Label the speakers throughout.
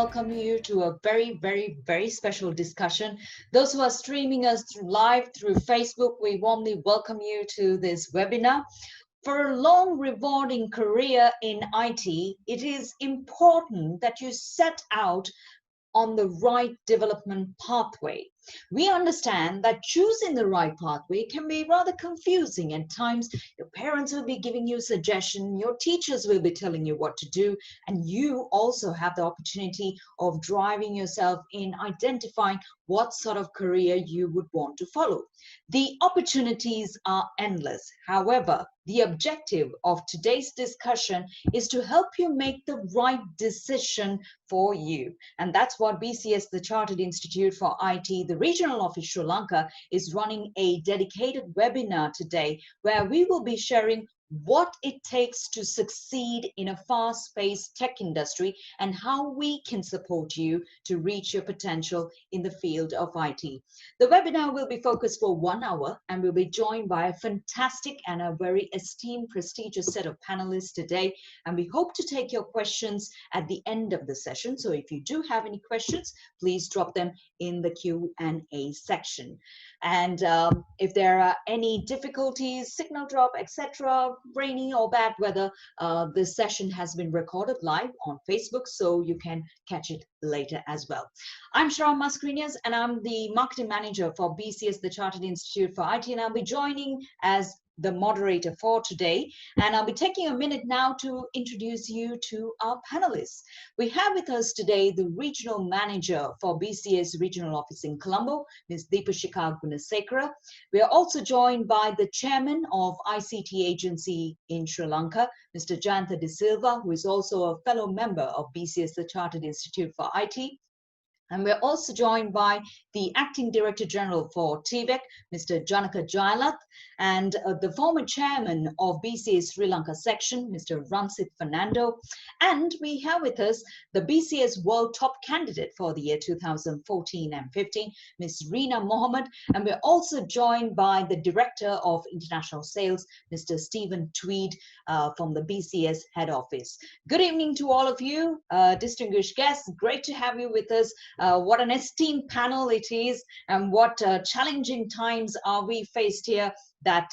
Speaker 1: welcome you to a very special discussion. Those who are streaming us live through Facebook, we warmly welcome you to this webinar. For a long, rewarding career in IT, it is important that you set out on the right development pathway. We understand that choosing the right pathway can be rather confusing at times. Your parents will be giving you suggestions, your teachers will be telling you what to do, and you also have the opportunity of driving yourself in identifying what sort of career you would want to follow. The opportunities are endless. However, the objective of today's discussion is to help you make the right decision for you. And that's what BCS, the Chartered Institute for IT, the regional office Sri Lanka, is running a dedicated webinar today where we will be sharing what it takes to succeed in a fast-paced tech industry and how we can support you to reach your potential in the field of IT. The webinar will be focused for 1 hour and we'll be joined by a fantastic and a very esteemed, prestigious set of panelists today. And we hope to take your questions at the end of the session. So if you do have any questions, please drop them in the Q&A section. And if there are any difficulties, signal drop, etc., rainy or bad weather, this session has been recorded live on Facebook, so you can catch it later as well. I'm Shara Mascarenhas, and I'm the marketing manager for BCS, the Chartered Institute for IT, and I'll be joining as the moderator for today. And I'll be taking a minute now to introduce you to our panelists. We have with us today the regional manager for BCS regional office in Colombo, Ms. Deepashika Gunasekara. We are also joined by the chairman of ICT agency in Sri Lanka, Mr. Jayantha De Silva, who is also a fellow member of BCS, the Chartered Institute for IT. And we're also joined by the Acting Director General for TVEC, Mr. Janaka Jailath, and the former chairman of BCS Sri Lanka section, Mr. Ramsit Fernando. And we have with us the BCS World Top Candidate for the year 2014 and 15, Ms. Reena Mohammed. And we're also joined by the Director of International Sales, Mr. Stephen Tweed from the BCS head office. Good evening to all of you, distinguished guests. Great to have you with us. What an esteemed panel it is, and what challenging times are we faced here, that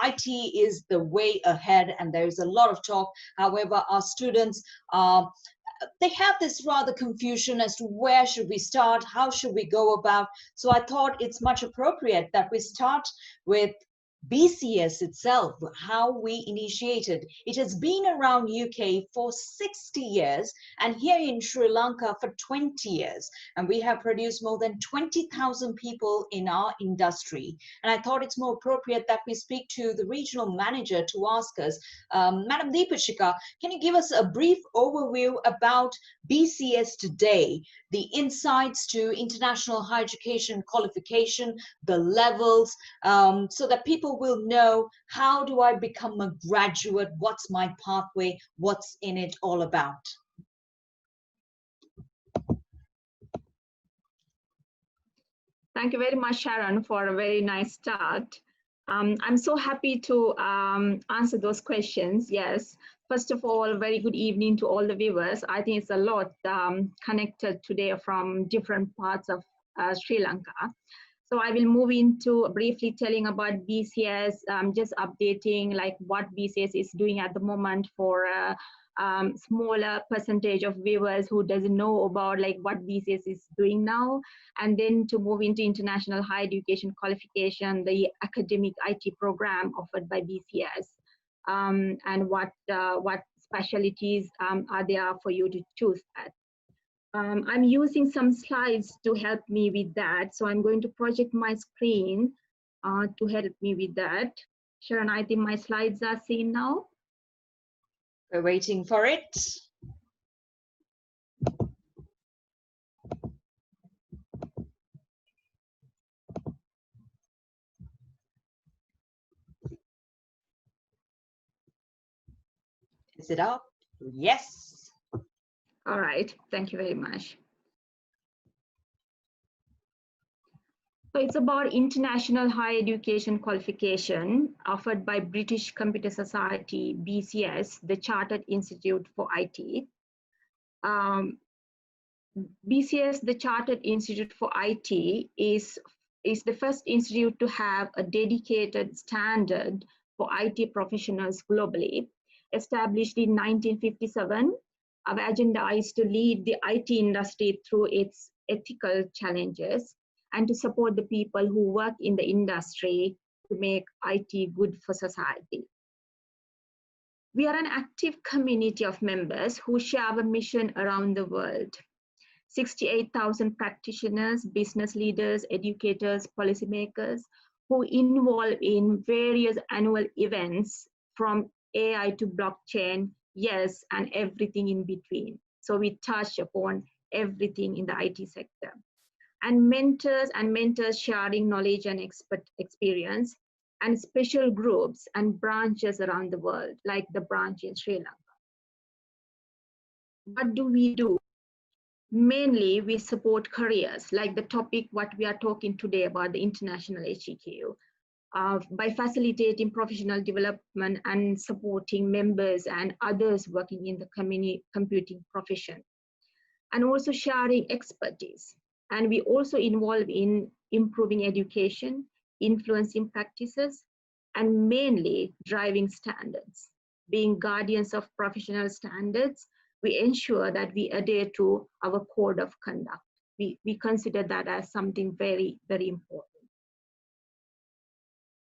Speaker 1: IT is the way ahead and there is a lot of talk. However, our students, they have this rather confusion as to where should we start, how should we go about. So I thought it's much appropriate that we start with BCS itself, how we initiated. It has been around UK for 60 years and here in Sri Lanka for 20 years. And we have produced more than 20,000 people in our industry. And I thought it's more appropriate that we speak to the regional manager to ask us, Madam Deepashika, can you give us a brief overview about BCS today, the insights to international higher education qualification, the levels, so that people will know, how do I become a graduate? What's my pathway? What's in it all about?
Speaker 2: Thank you very much, Sharon, for a very nice start. I'm so happy to answer those questions. Yes, first of all, very good evening to all the viewers. I think it's a lot connected today from different parts of Sri Lanka. So I will move into briefly telling about BCS, just updating like what BCS is doing at the moment for smaller percentage of viewers who doesn't know about like what BCS is doing now, and then to move into international higher education qualification, the academic IT program offered by BCS, and what specialties are there for you to choose at. I'm using some slides to help me with that. So I'm going to project my screen to help me with that. Sharon, I think my slides are seen now.
Speaker 1: We're waiting for it. Is it up? Yes.
Speaker 2: All right, thank you very much. So it's about international higher education qualification offered by British Computer Society, BCS, the Chartered Institute for IT. BCS, the Chartered Institute for IT, is the first institute to have a dedicated standard for IT professionals globally. Established in 1957, our agenda is to lead the IT industry through its ethical challenges and to support the people who work in the industry to make IT good for society. We are an active community of members who share our mission around the world. 68,000 practitioners, business leaders, educators, policymakers who involve in various annual events from AI to blockchain, yes, and everything in between. So we touch upon everything in the IT sector. And mentors sharing knowledge and experience, and special groups and branches around the world, like the branch in Sri Lanka. What do we do? Mainly, we support careers, like the topic what we are talking today about the international HEQ, by facilitating professional development and supporting members and others working in the computing profession, and also sharing expertise. And we also involve in improving education, influencing practices, and mainly driving standards. Being guardians of professional standards, we ensure that we adhere to our code of conduct. We consider that as something very, very important.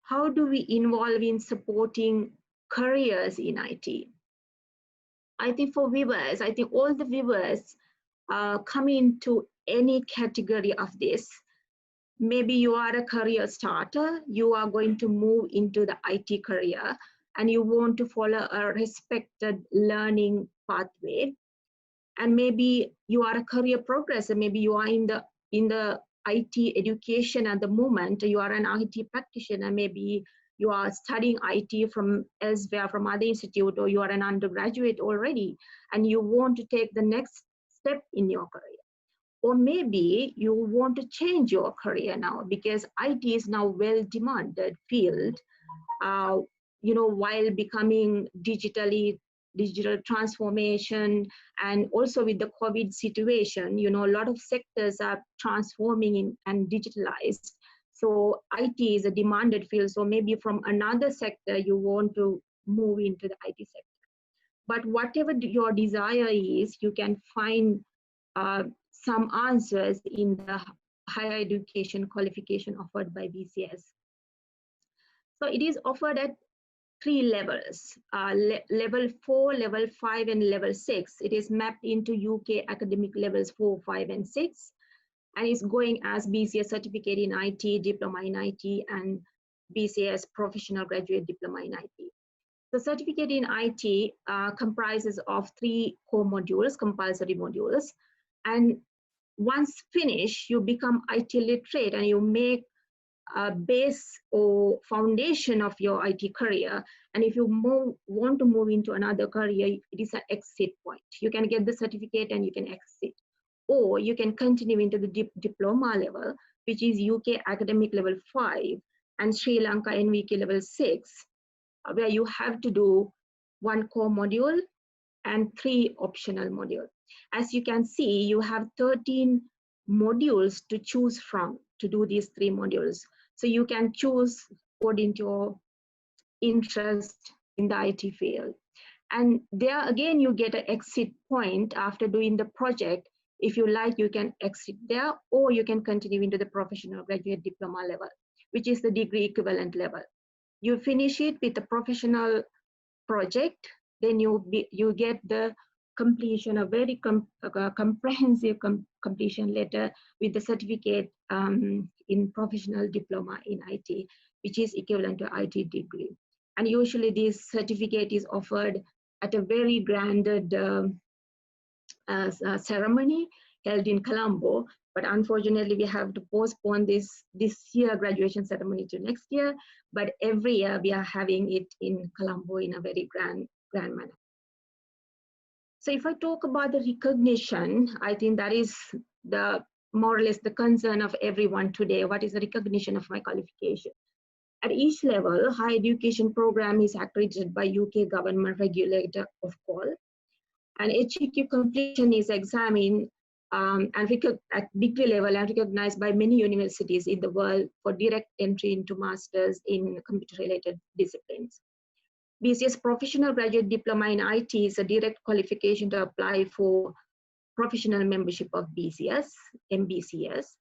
Speaker 2: How do we involve in supporting careers in IT? I think for viewers, I think all the viewers come into any category of this. Maybe you are a career starter, you are going to move into the IT career, and you want to follow a respected learning pathway. And maybe you are a career progressor, maybe you are in the IT education at the moment, you are an IT practitioner, maybe you are studying IT from elsewhere, from other institute, or you are an undergraduate already, and you want to take the next step in your career. Or maybe you want to change your career now, because IT is now well demanded field, while becoming digital transformation, and also with the COVID situation, a lot of sectors are transforming and digitalized. So IT is a demanded field. So maybe from another sector, you want to move into the IT sector. But whatever your desire is, you can find some answers in the higher education qualification offered by BCS. So it is offered at 3 levels, level 4, level 5, and level 6. It is mapped into UK academic levels 4, 5, and 6. And it's going as BCS Certificate in IT, Diploma in IT, and BCS Professional Graduate Diploma in IT. The certificate in IT comprises of 3 core modules, compulsory modules. And once finished, you become IT literate and you make a base or foundation of your IT career. And if you want to move into another career, it is an exit point. You can get the certificate and you can exit. Or you can continue into the diploma level, which is UK academic level 5 and Sri Lanka NVQ level 6, where you have to do 1 core module and 3 optional modules. As you can see, you have 13 modules to choose from to do these 3 modules. So you can choose according to your interest in the IT field. And there again, you get an exit point after doing the project. If you like, you can exit there, or you can continue into the professional graduate diploma level, which is the degree equivalent level. You finish it with a professional project, then you get the completion, a very comprehensive completion letter with the certificate in professional diploma in IT, which is equivalent to IT degree. And usually this certificate is offered at a very grand ceremony held in Colombo, but unfortunately we have to postpone this year graduation ceremony to next year, but every year we are having it in Colombo in a very grand manner. So if I talk about the recognition, I think that is the more or less the concern of everyone today. What is the recognition of my qualification? At each level, higher education program is accredited by UK government regulator of call, and HEQ completion is examined at degree level and recognized by many universities in the world for direct entry into masters in computer-related disciplines. BCS Professional Graduate Diploma in IT is a direct qualification to apply for professional membership of BCS, MBCS.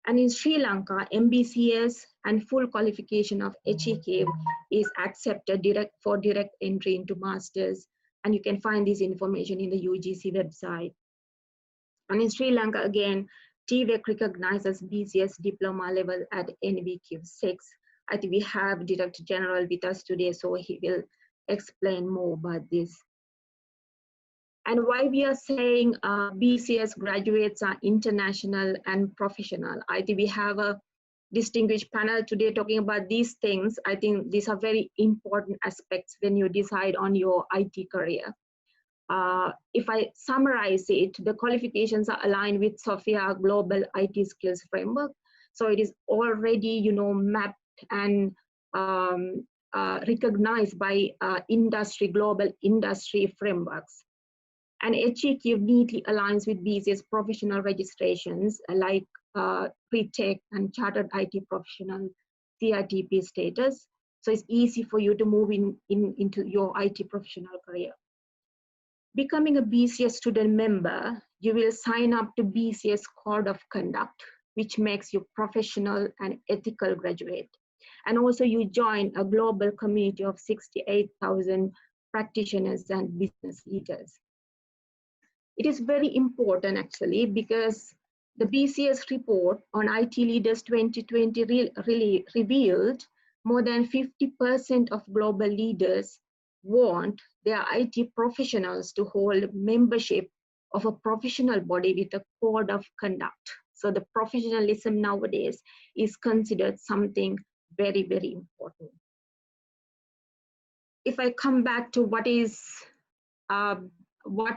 Speaker 2: And in Sri Lanka, MBCS and full qualification of HEQ is accepted for direct entry into masters. And you can find this information in the UGC website. And in Sri Lanka, again, TVEC recognizes BCS diploma level at NVQ 6. I think we have Director General with us today, so he will explain more about this. And why we are saying BCS graduates are international and professional. I think we have a distinguished panel today talking about these things. I think these are very important aspects when you decide on your IT career. If I summarize it, the qualifications are aligned with SOFIA Global IT Skills Framework. So it is already, mapped and recognized by global industry frameworks. And HEQ neatly aligns with BCS professional registrations like pre-tech and chartered IT professional CITP status. So it's easy for you to move into your IT professional career. Becoming a BCS student member, you will sign up to BCS Code of Conduct, which makes you professional and ethical graduate. And also you join a global community of 68,000 practitioners and business leaders. It is very important actually because the BCS report on IT Leaders 2020 really revealed more than 50% of global leaders want their IT professionals to hold membership of a professional body with a code of conduct. So the professionalism nowadays is considered something very, very important. If I come back to what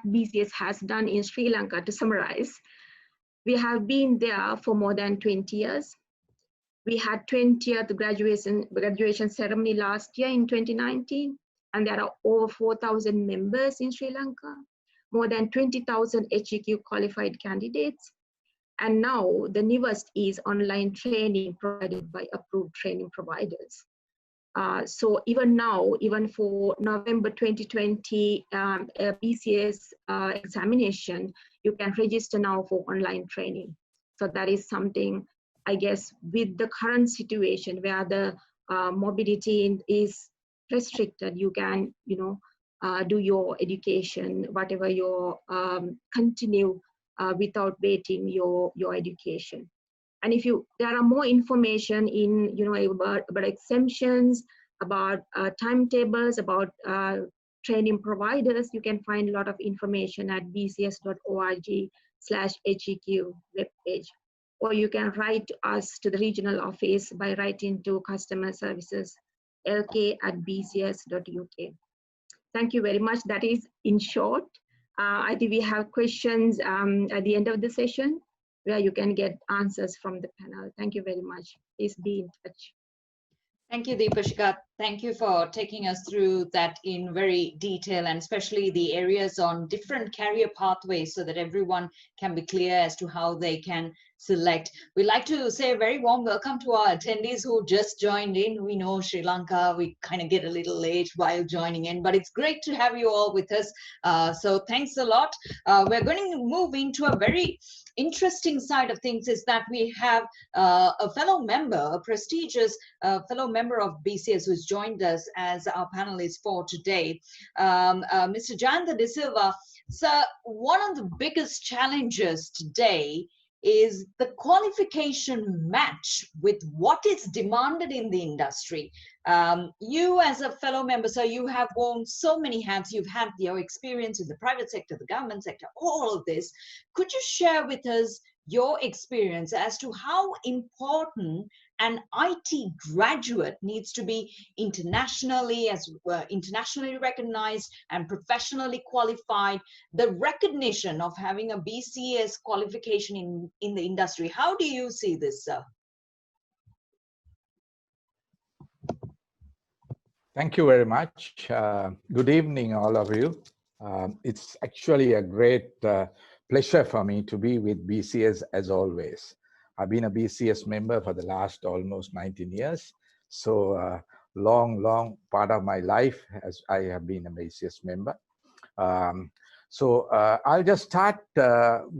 Speaker 2: BCS has done in Sri Lanka, to summarize, we have been there for more than 20 years. We had 20th graduation ceremony last year in 2019, and there are over 4,000 members in Sri Lanka, more than 20,000 HEQ qualified candidates. And now the newest is online training provided by approved training providers. So even now, even for November 2020 BCS examination, you can register now for online training. So that is something, I guess, with the current situation where the mobility is restricted, you can, do your education, whatever your continue without waiting your education. And if there are more information in, about exemptions, about timetables, about training providers, you can find a lot of information at bcs.org/HEQ webpage. Or you can write us to the regional office by writing to customer services lk@bcs.uk. Thank you very much. That is in short. I think we have questions at the end of the session where you can get answers from the panel. Thank you very much. Please be in touch.
Speaker 1: Thank you, Deepashika. Thank you for taking us through that in very detail, and especially the areas on different career pathways so that everyone can be clear as to how they can select. We'd like to say a very warm welcome to our attendees who just joined in. We know Sri Lanka, we kind of get a little late while joining in, but it's great to have you all with us. So thanks a lot. We're going to move into a very interesting side of things, is that we have a fellow member, a prestigious fellow member of BCS who's joined us as our panelist for today, Mr. Jayanta De Silva. So one of the biggest challenges today is the qualification match with what is demanded in the industry. You as a fellow member, so you have worn so many hats, you've had your experience in the private sector, the government sector, all of this. Could you share with us your experience as to how important an IT graduate needs to be internationally recognized and professionally qualified, the recognition of having a BCS qualification in the industry? How do you see this, sir?
Speaker 3: Thank you very much. Good evening, all of you. It's actually a great pleasure for me to be with BCS as always. I've been a BCS member for the last almost 19 years. So long part of my life as I have been a BCS member. I'll just start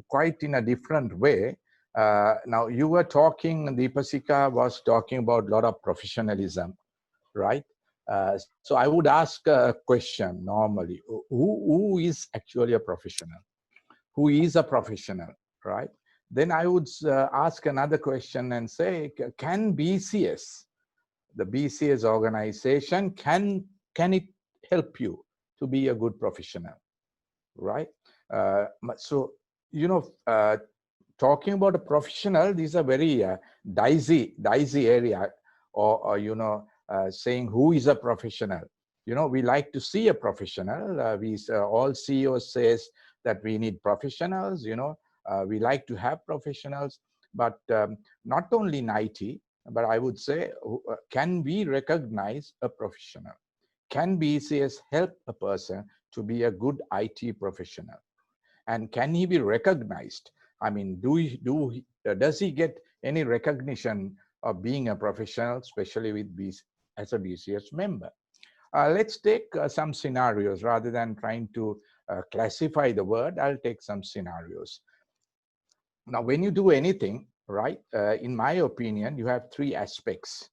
Speaker 3: quite in a different way. Now you were talking, Deepasika was talking about a lot of professionalism, right? So I would ask a question normally, who is actually a professional? Who is a professional, right? Then I would ask another question and say, can BCS, the BCS organization, can it help you to be a good professional, right? So, you know, talking about a professional, these are very dicey area, or you know, saying who is a professional. You know, we like to see a professional. All CEOs says that we need professionals. You know, we like to have professionals, but not only in IT, but I would say, can we recognize a professional? Can BCS help a person to be a good IT professional? And can he be recognized? I mean, does he get any recognition of being a professional, especially with as a BCS member? Let's take some scenarios rather than trying to classify the word. I'll take some scenarios. Now, when you do anything, right, in my opinion, you have three aspects.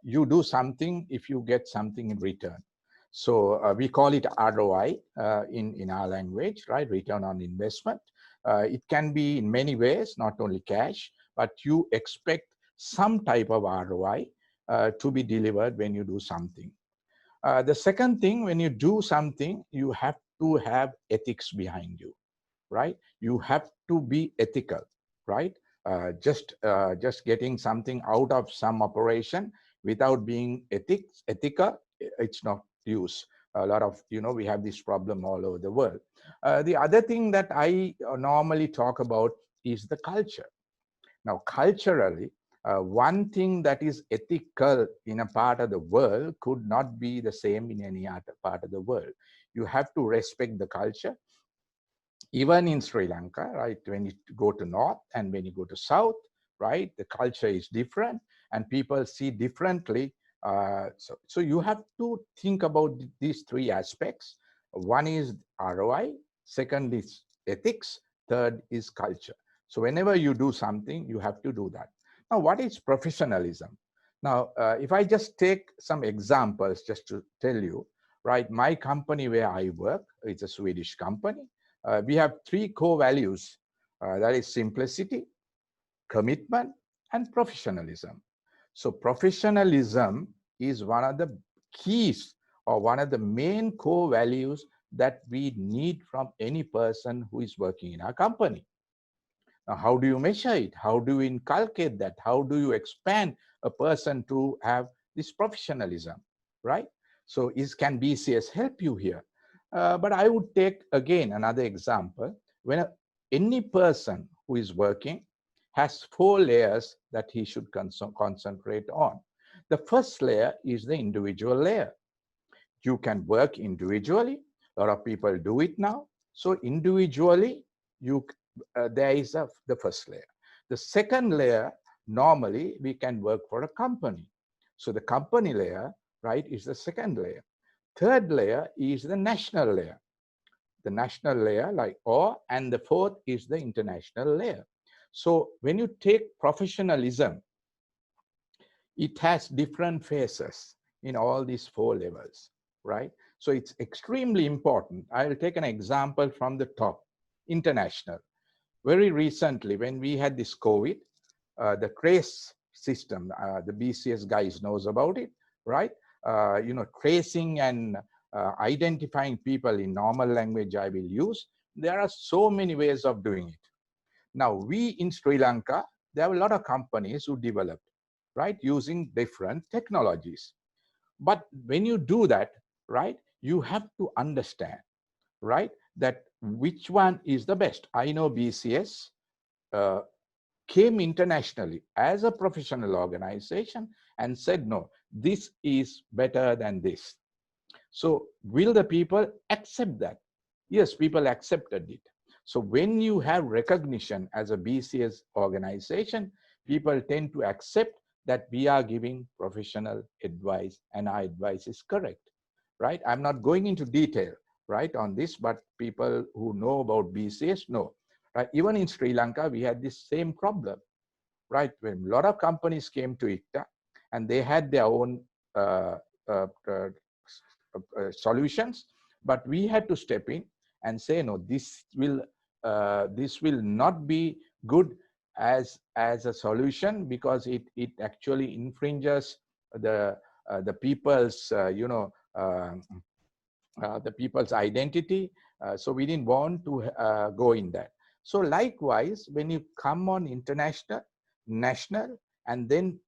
Speaker 3: You do something if you get something in return. So we call it ROI in our language, right? Return on investment. It can be in many ways, not only cash, but you expect some type of ROI to be delivered when you do something. The second thing, when you do something, you have to have ethics behind you, right? You have to be ethical, right? Just getting something out of some operation without being ethical, it's not use. A lot of, you know, we have this problem all over the world. The other thing that I normally talk about is the culture. Now, culturally, one thing that is ethical in a part of the world could not be the same in any other part of the world. You have to respect the culture. Even in Sri Lanka, right, when you go to north and when you go to south, right, the culture is different and people see differently. So you have to think about these three aspects. One is ROI, second is ethics, third is culture. So whenever you do something, you have to do that. Now, what is professionalism? Now, if I just take some examples just to tell you, right, my company where I work, it's a Swedish company. We have three core values, that is simplicity, commitment, and professionalism. So professionalism is one of the keys or one of the main core values that we need from any person who is working in our company. Now, how do you measure it? How do you inculcate that? How do you expand a person to have this professionalism, right? So can BCS help you here? But I would take again another example. When any person who is working has 4 layers that he should concentrate on. The first layer is the individual layer. You can work individually. A lot of people do it now. So individually, there is the first layer. The second layer, normally we can work for a company. So the company layer, right, is the second layer. Third layer is the national layer. The national layer, and the fourth is the international layer. So when you take professionalism, it has different phases in all these 4 levels, right? So it's extremely important. I'll take an example from the top, international. Very recently, when we had this COVID, the trace system, the BCS guys knows about it, right? Tracing and identifying people in normal language I will use. There are so many ways of doing it. Now, we in Sri Lanka, there are a lot of companies who developed, right, using different technologies. But when you do that, right, you have to understand, right, that which one is the best. I know BCS came internationally as a professional organization and said, no, this is better than this. So will the people accept that? Yes, people accepted it. So when you have recognition as a BCS organization, people tend to accept that we are giving professional advice and our advice is correct, right? I'm not going into detail, right, on this, but people who know about BCS know, right? Even in Sri Lanka, we had this same problem, right? When a lot of companies came to ICTA and they had their own uh, uh, uh, solutions, but we had to step in and say, no, this will not be good as a solution, because it actually infringes the people's the people's identity. So we didn't want to go in that. So likewise, when you come on international, national, and then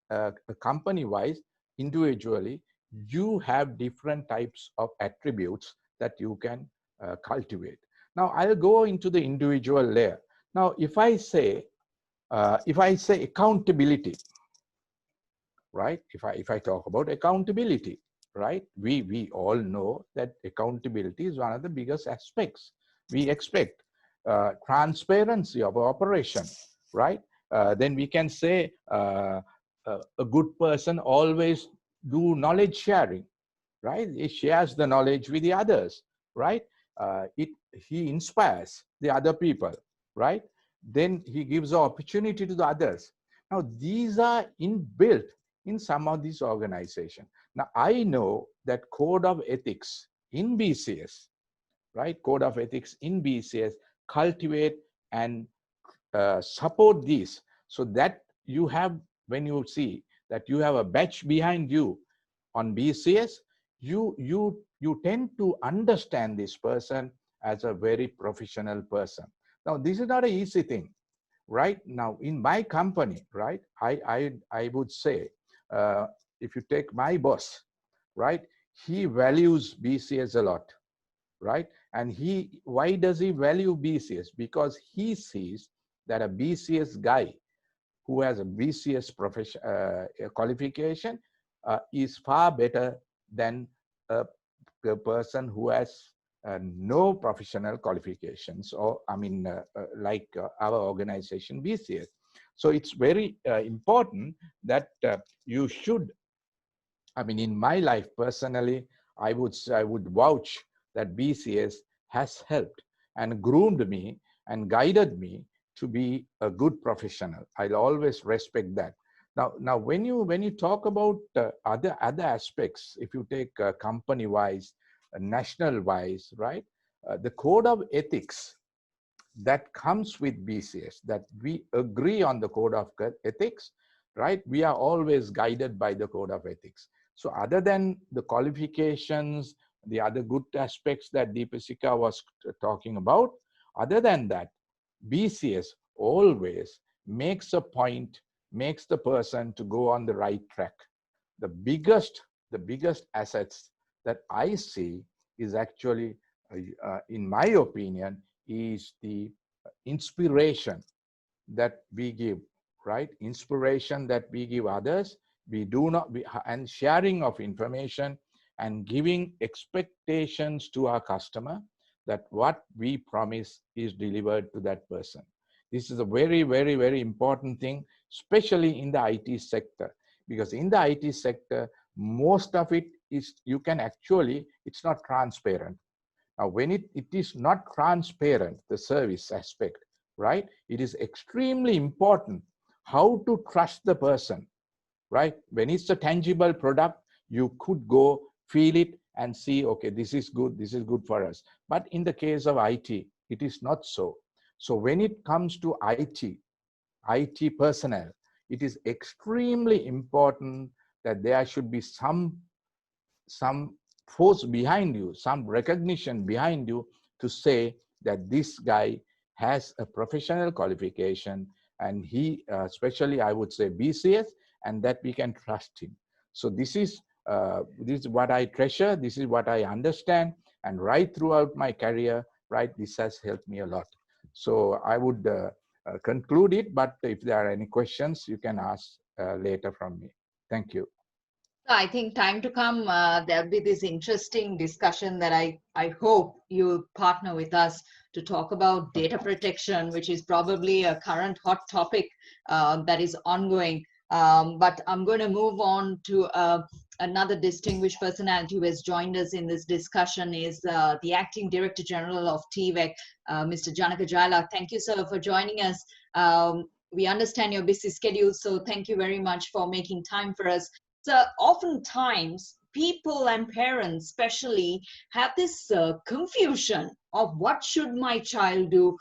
Speaker 3: company-wise, individually, you have different types of attributes that you can cultivate. Now, I'll go into the individual layer. Now, if I say accountability, right? If I talk about accountability, right? We all know that accountability is one of the biggest aspects. We expect transparency of operation, right? Then we can say a good person always do knowledge sharing, right? He shares the knowledge with the others, right? He inspires the other people, right? Then he gives the opportunity to the others. Now, these are inbuilt in some of these organizations. Now, I know that code of ethics in BCS, right? Code of ethics in BCS cultivate and support these, so that you have, when you see that you have a batch behind you on BCS, you tend to understand this person as a very professional person. Now, this is not an easy thing, right? Now, in my company, right, I would say, if you take my boss, right, he values BCS a lot, right? And why does he value BCS? Because he sees that a BCS guy who has a BCS qualification is far better than a person who has no professional qualifications, or like our organization BCS. So it's very important that you should, in my life personally, I would vouch that BCS has helped and groomed me and guided me to be a good professional. I'll always respect that. Now, when you talk about other aspects, if you take company-wise, national-wise, right, the code of ethics that comes with BCS, that we agree on the code of ethics, right? We are always guided by the code of ethics. So other than the qualifications, the other good aspects that Deepasika was talking about, other than that, BCS always makes a point, makes the person to go on the right track. The biggest assets that I see is actually, in my opinion, is the inspiration that we give, right? Inspiration that we give others. And sharing of information and giving expectations to our customer that what we promise is delivered to that person. This is a very, very, very important thing, especially in the IT sector, because in the IT sector, most of it is, you can actually, it's not transparent. Now, when it is not transparent, the service aspect, right? It is extremely important how to trust the person, right? When it's a tangible product, you could go feel it and see, okay, this is good for us. But in the case of IT, it is not so. So when it comes to IT personnel, it is extremely important that there should be some force behind you, some recognition behind you to say that this guy has a professional qualification, and he, especially I would say BCS, and that we can trust him. So this is what I treasure, this is what I understand, and right throughout my career, right, this has helped me a lot. So I would conclude it, but if there are any questions, you can ask later from me. Thank you.
Speaker 1: I think time to come, there'll be this interesting discussion that I hope you'll partner with us to talk about data protection, which is probably a current hot topic that is ongoing. But I'm going to move on to another distinguished personality who has joined us in this discussion is the Acting Director General of TVEC, Mr. Janaka Jaila. Thank you, sir, for joining us. We understand your busy schedule, so thank you very much for making time for us. So oftentimes people and parents especially have this confusion of what should my child do.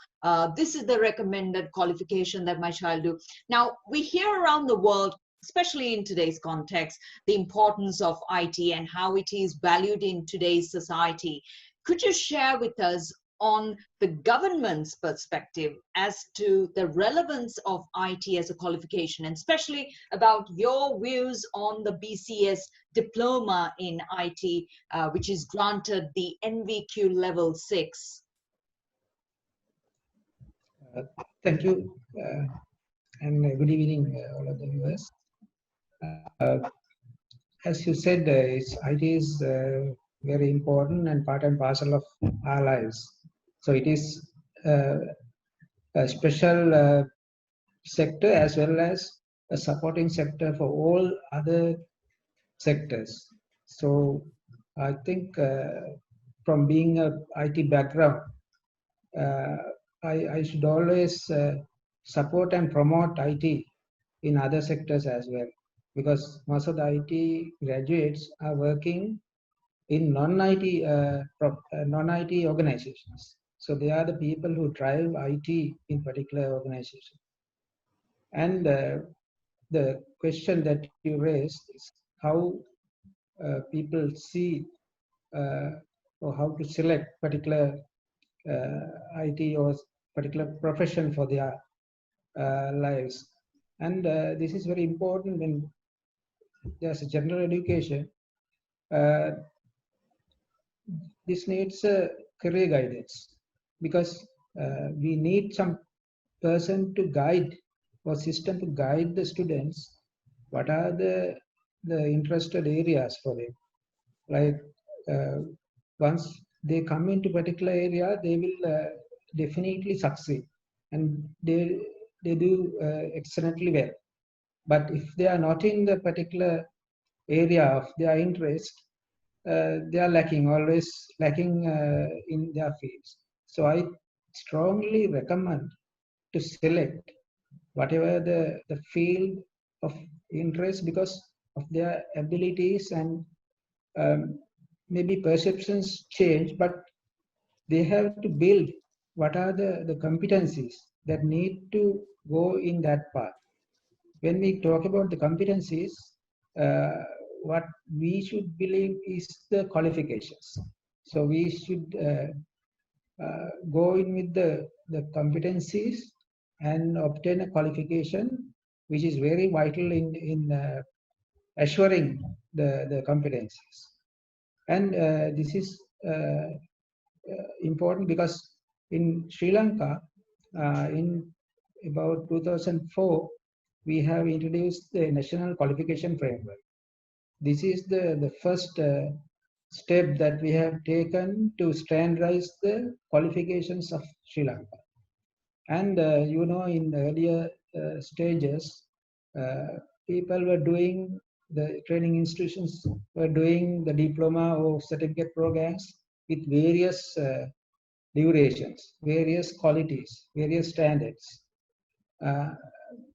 Speaker 1: This is the recommended qualification that my child do. Now we hear around the world, especially in today's context, the importance of IT and how it is valued in today's society. Could you share with us on the government's perspective as to the relevance of IT as a qualification, and especially about your views on the BCS diploma in IT, which is granted the NVQ level 6?
Speaker 4: Thank you, and good evening, all of the viewers. As you said, IT is very important and part and parcel of our lives. So it is a special sector as well as a supporting sector for all other sectors. So I think from being a IT background, I should always support and promote IT in other sectors as well, because most of the IT graduates are working in non-IT non-IT organizations. So they are the people who drive IT in particular organization. And the question that you raised is how people see or how to select particular IT or particular profession for their lives. And this is very important when there's a general education. This needs a career guidance, because we need some person to guide or system to guide the students what are the interested areas for them. Like once they come into particular area, they will definitely succeed, and they do excellently well. But if they are not in the particular area of their interest, they are always lacking in their fields. So I strongly recommend to select whatever the field of interest, because of their abilities, and maybe perceptions change, but they have to build what are the competencies that need to go in that path. When we talk about the competencies, what we should believe is the qualifications. So we should go in with the competencies and obtain a qualification, which is very vital in assuring the competencies. And this is important because in Sri Lanka, in about 2004, we have introduced the National Qualification Framework. This is the first step that we have taken to standardize the qualifications of Sri Lanka. And you know, in the earlier stages, people were doing, the training institutions were doing the diploma or certificate programs with various durations, various qualities, various standards.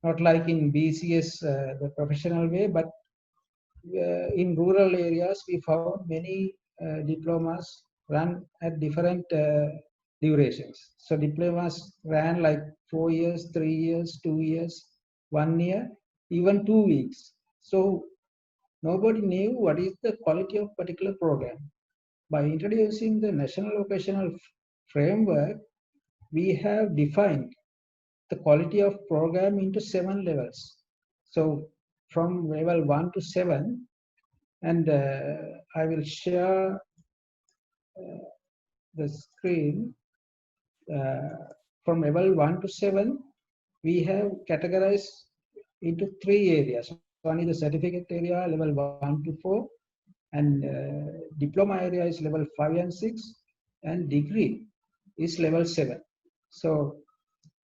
Speaker 4: Not like in BCS, the professional way, but in rural areas, we found many diplomas run at different durations. So diplomas ran like 4 years, 3 years, 2 years, 1 year, even 2 weeks. So nobody knew what is the quality of particular program. By introducing the National Vocational Framework, we have defined the quality of program into 7 levels. So from level 1 to 7, and I will share the screen. From level 1 to 7, we have categorized into 3 areas. one is the certificate area, level 1 to 4, and diploma area is level 5 and 6, and degree is level 7. So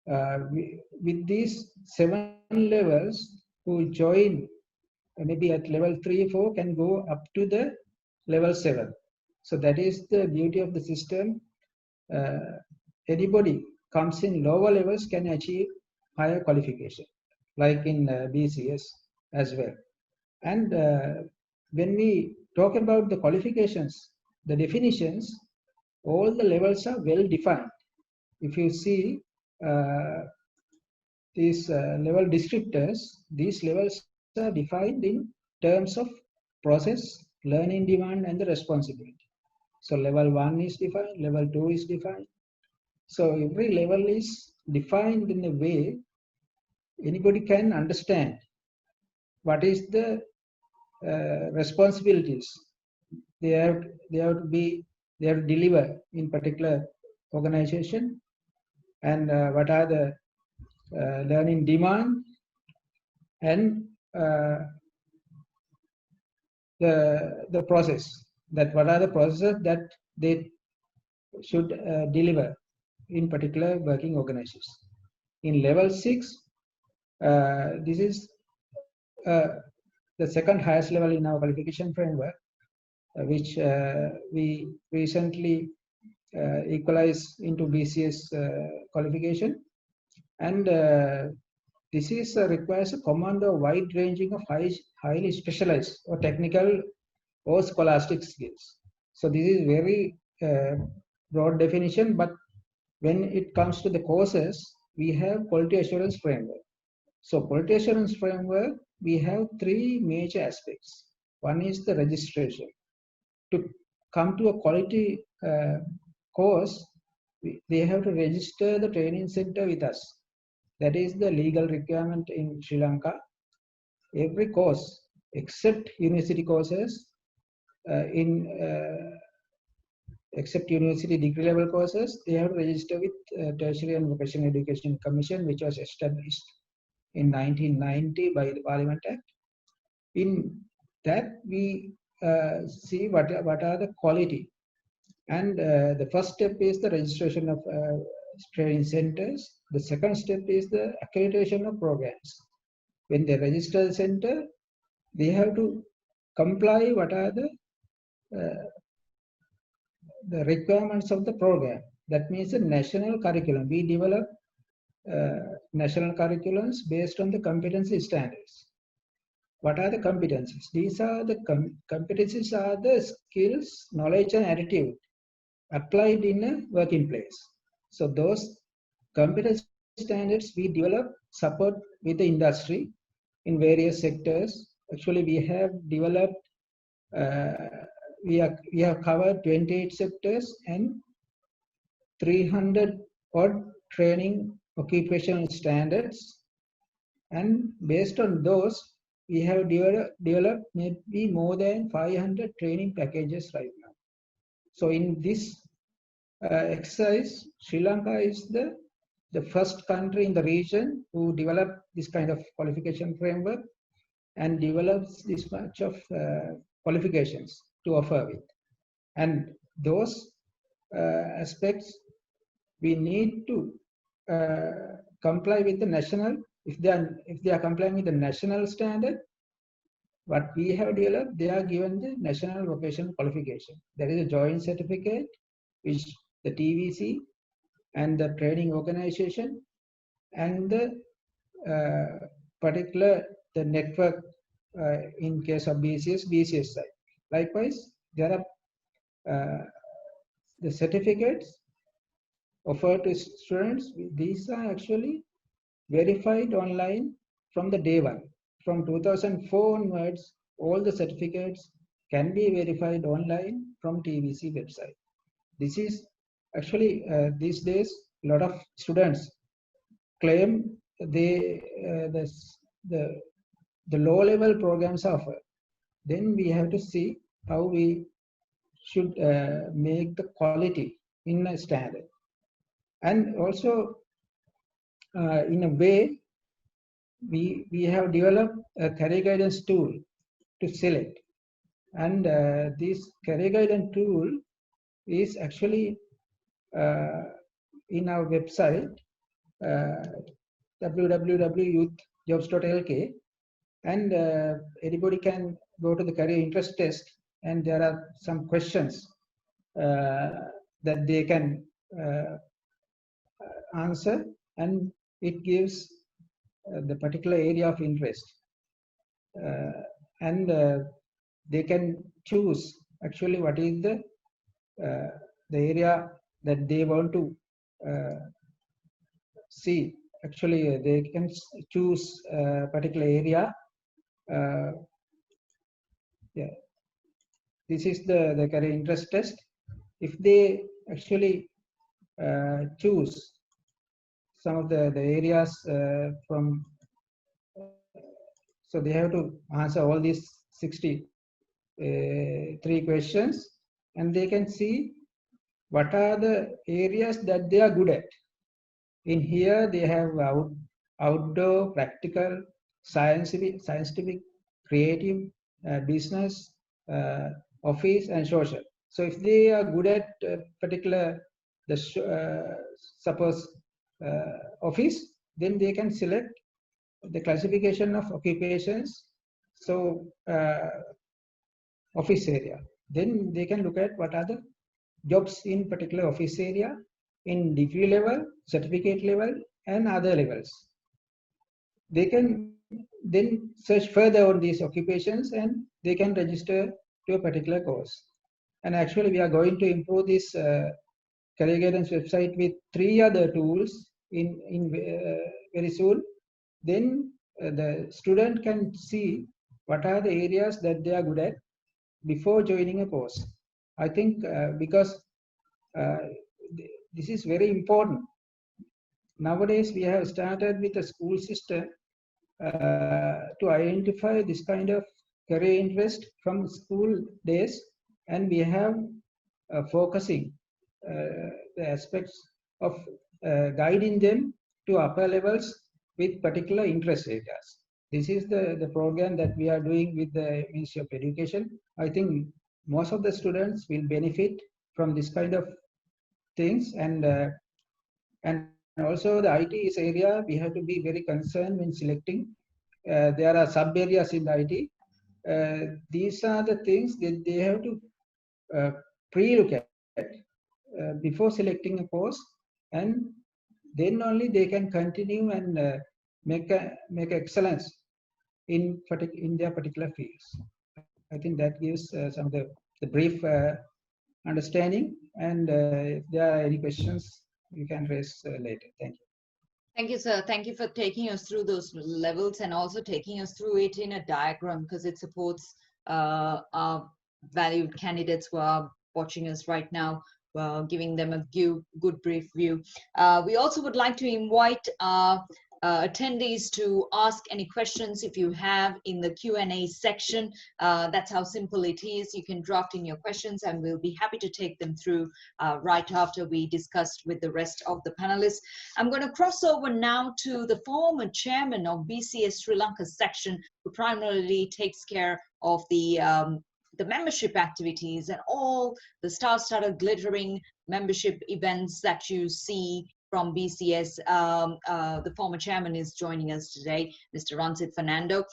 Speaker 4: with these 7 levels, who join maybe at level 3, 4 can go up to the level 7. So that is the beauty of the system. Anybody comes in lower levels can achieve higher qualification, like in BCS as well. And when we talk about the qualifications, the definitions, all the levels are well defined. If you see these level descriptors, these levels are defined in terms of process, learning demand, and the responsibility. So level 1 is defined, level 2 is defined. So every level is defined in a way anybody can understand what is the responsibilities they have to deliver in particular organization, and what are the learning demand, and the process, that what are the processes that they should deliver in particular working organizations. In level 6, this is the second highest level in our qualification framework, which we recently equalized into BCS qualification. And this is requires a command of wide ranging of highly specialized or technical or scholastic skills. So this is very broad definition, but when it comes to the courses, we have quality assurance framework. So quality assurance framework, we have 3 major aspects. One is the registration. To come to a quality course, they have to register the training center with us. That is the legal requirement in Sri Lanka. Every course, except university courses, except university degree level courses, they have to register with Tertiary and Vocational Education Commission, which was established in 1990 by the Parliament Act. In that, we see what are the quality. And the first step is the registration of training centers. The second step is the accreditation of programs. When they register the center, they have to comply what are the requirements of the program. That means the national curriculum. We develop national curriculums based on the competency standards. What are the competencies? These are the competencies are the skills, knowledge, and attitude applied in a working place. So those competency standards we develop support with the industry in various sectors. Actually, we have developed, we have covered 28 sectors and 300 odd training occupational standards. And based on those, we have developed maybe more than 500 training packages right now. So in this exercise, Sri Lanka is the first country in the region who developed this kind of qualification framework and develops this much of qualifications to offer with. And those aspects, we need to comply with the national. If they are complying with the national standard, what we have developed, they are given the national vocational qualification. There is a joint certificate which the TVC and the training organization and the the network in case of BCS side. Likewise, there are the certificates offered to students. These are actually verified online from the day one. From 2004 onwards, all the certificates can be verified online from TVC website. This is actually these days a lot of students claim the low level programs offer. Then we have to see how we should make the quality in a standard. And also in a way, we have developed a career guidance tool to select. And this career guidance tool is actually in our website, www.youthjobs.lk, and anybody can go to the career interest test, and there are some questions that they can answer, and it gives the particular area of interest, and they can choose actually what is the area that they want to see. Actually, they can choose a particular area. Yeah, this is the career interest test. If they actually choose some of the areas from, so they have to answer all these 63 questions, and they can see what are the areas that they are good at. In here, they have outdoor, practical, scientific, creative, business, office, and social. So if they are good at particular, suppose office, then they can select the classification of occupations. So office area. Then they can look at what are the jobs in particular office area, in degree level, certificate level, and other levels. They can then search further on these occupations, and they can register to a particular course. And actually, we are going to improve this career guidance website with 3 other tools in very soon. Then the student can see what are the areas that they are good at before joining a course. I think because this is very important. Nowadays, we have started with a school system to identify this kind of career interest from school days, and we have focusing the aspects of guiding them to upper levels with particular interest areas. This is the program that we are doing with the Ministry of Education. I think most of the students will benefit from this kind of things, and also the IT is area we have to be very concerned when selecting. There are sub areas in the IT. These are the things that they have to pre-look at before selecting a course, and then only they can continue and make excellence in their particular fields. I think that gives some of the brief understanding, and if there are any questions, you can raise later. Thank you.
Speaker 1: Thank you, sir. Thank you for taking us through those levels and also taking us through it in a diagram, because it supports our valued candidates who are watching us right now, giving them a good brief view. We also would like to invite attendees to ask any questions if you have in the Q&A section. That's how simple it is. You can draft in your questions and we'll be happy to take them through right after we discussed with the rest of the panelists. I'm going to cross over now to the former chairman of BCS Sri Lanka section, who primarily takes care of the membership activities and all the star-studded glittering membership events that you see from BCS. The former chairman is joining us today, Mr. Ransit Fernando.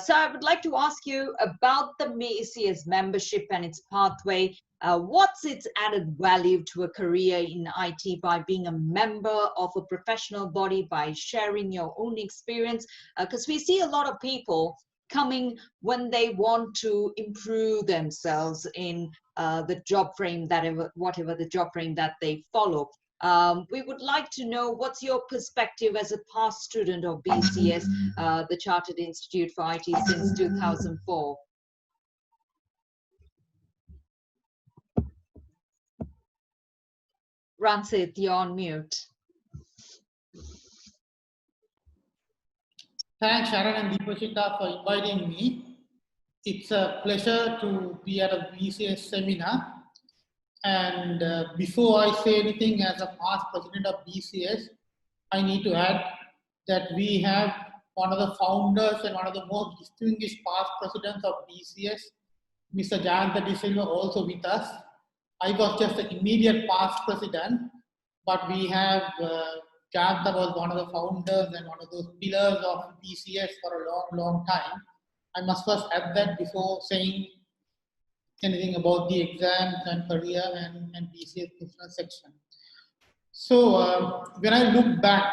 Speaker 1: So I would like to ask you about the BCS membership and its pathway. What's its added value to a career in IT by being a member of a professional body, by sharing your own experience? Because we see a lot of people coming when they want to improve themselves in the job frame, whatever the job frame that they follow. We would like to know what's your perspective as a past student of BCS, the Chartered Institute for IT, since 2004. Ransit, you're on mute.
Speaker 5: Thanks, Sharon and Deepashika, for inviting me. It's a pleasure to be at a BCS seminar. And before I say anything, as a past president of BCS, I need to add that we have one of the founders and one of the most distinguished past presidents of BCS, Mr. Jayanta De Silva, also with us. I was just the immediate past president, but we have Jayanta was one of the founders and one of those pillars of BCS for a long, long time. I must first add that before saying anything about the exams and career and BCS business section. So when I look back,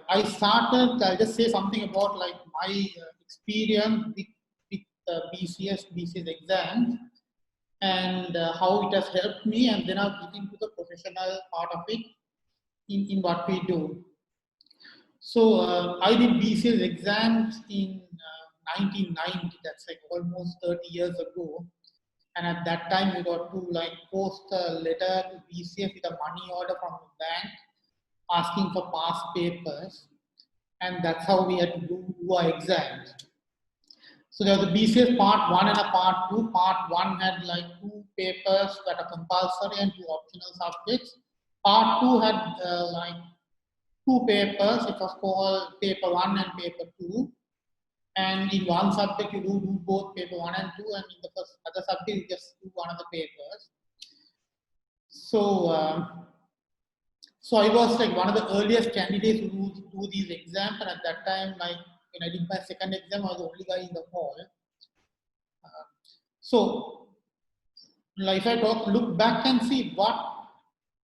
Speaker 5: I'll just say something about like my experience with BCS exams and how it has helped me, and then I'll get into the professional part of it in what we do. So I did BCS exams in 1990, that's like almost 30 years ago. And at that time, we got to like post a letter to BCS with a money order from the bank asking for past papers. And that's how we had to do our exams. So there was a BCS part 1 and a part 2. Part 1 had like 2 papers that are compulsory and 2 optional subjects. Part 2 had like 2 papers. It was called paper 1 and paper 2. And in one subject, you do both paper 1 and 2, and in the first other subject, you just do one of the papers. So, so I was like one of the earliest candidates who do these exams, and at that time, like when I did my second exam, I was the only guy in the hall. So, like if I look back and see what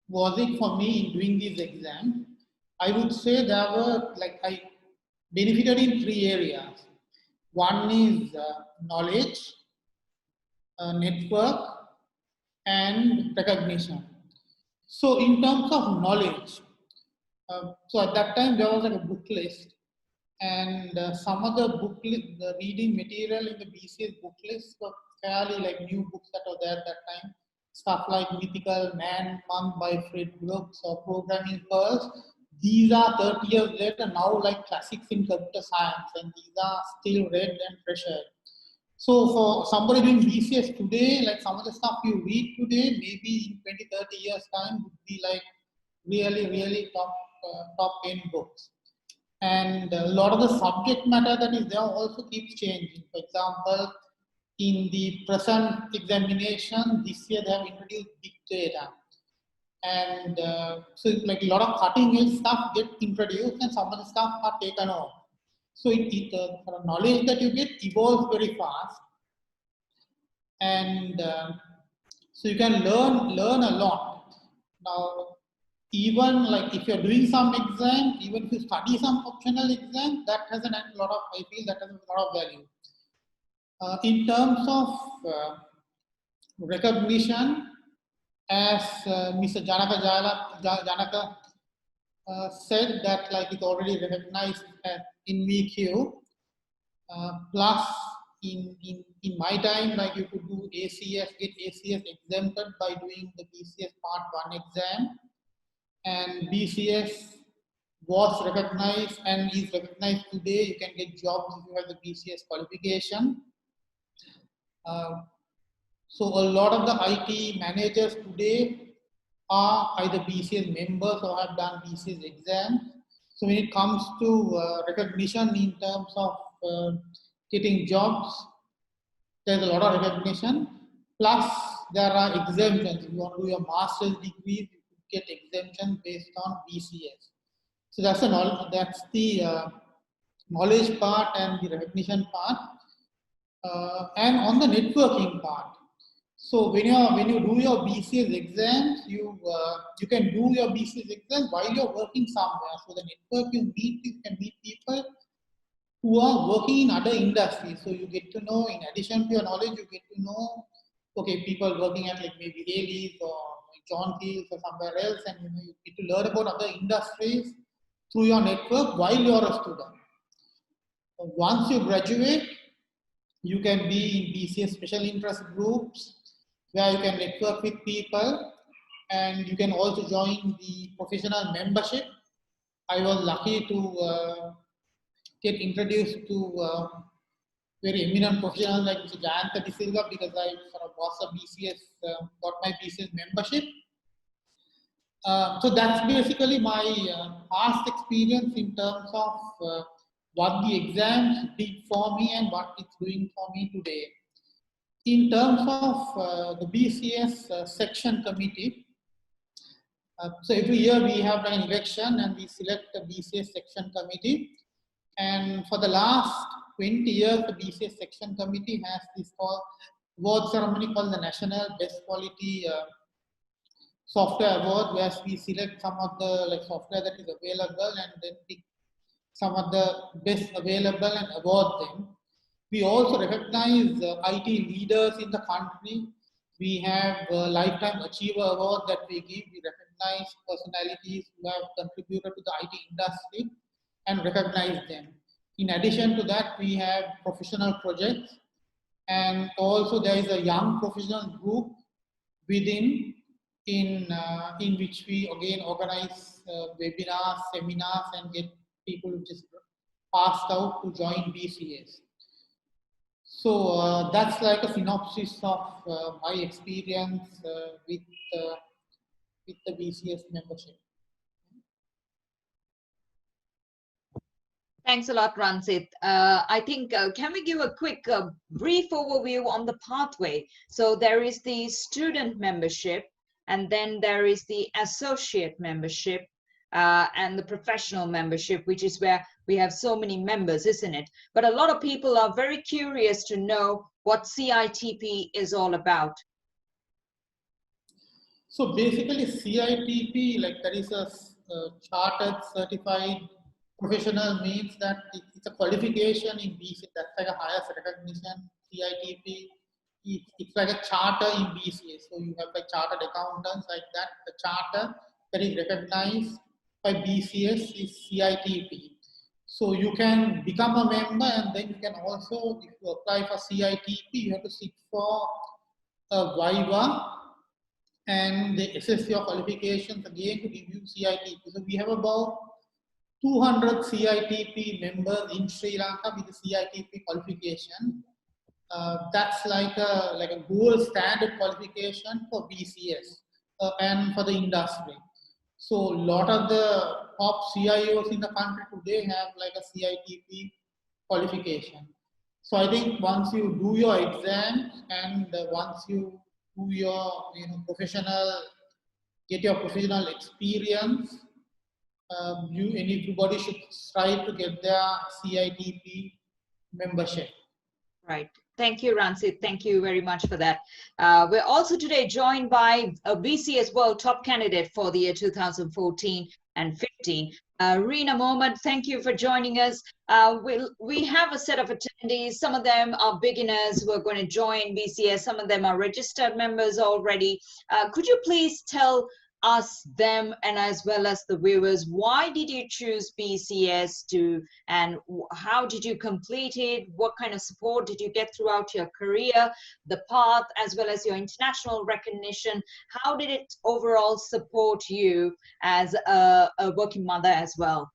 Speaker 5: was it for me in doing these exams, I would say there were like I benefited in 3 areas. One is knowledge, network, and recognition. So in terms of knowledge, so at that time there was like a book list, and some of the reading material in the BCS book list were fairly like new books that were there at that time. Stuff like Mythical Man Month by Fred Brooks or Programming Pearls. These are 30 years later now like classics in computer science, and these are still read and treasured. So for somebody doing BCS today, like some of the stuff you read today, maybe in 20, 30 years time would be like really, really top end books. And a lot of the subject matter that is there also keeps changing. For example, in the present examination, this year they have introduced big data. And so like a lot of cutting edge stuff get introduced and some of the stuff are taken off. So the knowledge that you get evolves very fast. And so you can learn a lot. Now, even like if you're doing some exam, even if you study some optional exam, that has a lot of, I feel that has a lot of value. In terms of recognition, as Mr. Janaka said that like it's already recognized in VQ. Plus, in my time, like you could do ACS, get ACS exempted by doing the BCS Part 1 exam. And BCS was recognized and is recognized today. You can get jobs if you have the BCS qualification. So a lot of the IT managers today are either BCS members or have done BCS exams. So when it comes to recognition in terms of getting jobs, there's a lot of recognition. Plus, there are exemptions. If you want to do your master's degree, you could get exemptions based on BCS. So that's the knowledge part and the recognition part. And on the networking part, so when you do your BCS exams, you can do your BCS exams while you're working somewhere. So the network you can meet people who are working in other industries. So you get to know, in addition to your knowledge, you get to know, okay, people working at like maybe Haley's or John Keel's or somewhere else, and you get to learn about other industries through your network while you're a student. So once you graduate, you can be in BCS special interest groups where you can network with people, and you can also join the professional membership. I was lucky to get introduced to very eminent professionals like Mr. Jayanta De Silva because I sort of was a BCS, got my BCS membership. So that's basically my past experience in terms of what the exams did for me and what it's doing for me today. In terms of the BCS section committee, so every year we have an election and we select the BCS section committee. And for the last 20 years, the BCS section committee has this award ceremony called the National Best Quality Software Award, where we select some of the software that is available and then pick some of the best available and award them. We also recognize IT leaders in the country. We have a Lifetime Achiever Award that we give. We recognize personalities who have contributed to the IT industry and recognize them. In addition to that, we have professional projects, and also there is a young professional group within in which we again organize webinars, seminars, and get people just passed out to join BCS. So that's like a synopsis of my experience with the BCS membership.
Speaker 1: Thanks a lot, Ransit. I think, can we give a quick brief overview on the pathway? So there is the student membership, and then there is the associate membership, and the professional membership, which is where we have so many members, isn't it? But a lot of people are very curious to know what CITP is all about.
Speaker 5: So basically CITP, like there is a chartered certified professional, means that it's a qualification in BCS. That's like a highest recognition. CITP, it's like a charter in BCS. So you have like chartered accountants like that. The charter that is recognized by BCS is CITP. So you can become a member, and then you can also, if you apply for CITP, you have to sit for a Viva, and they assess your qualifications again to give you CITP. So we have about 200 CITP members in Sri Lanka with the CITP qualification. That's like a gold standard qualification for BCS and for the industry. So a lot of the top CIOs in the country today have like a CITP qualification. So I think once you do your exams and once you do your get your professional experience, everybody should strive to get their CITP membership.
Speaker 1: Right. Thank you, Ransit. Thank you very much for that. We're also today joined by a BCS World Top Candidate for the year 2014 and 15. Reena Mohammed, thank you for joining us. We have a set of attendees. Some of them are beginners who are going to join BCS. Some of them are registered members already. Could you please tell us, them, and as well as the viewers, why did you choose BCS and how did you complete it? What kind of support did you get throughout your career, the path, as well as your international recognition? How did it overall support you as a working mother as well?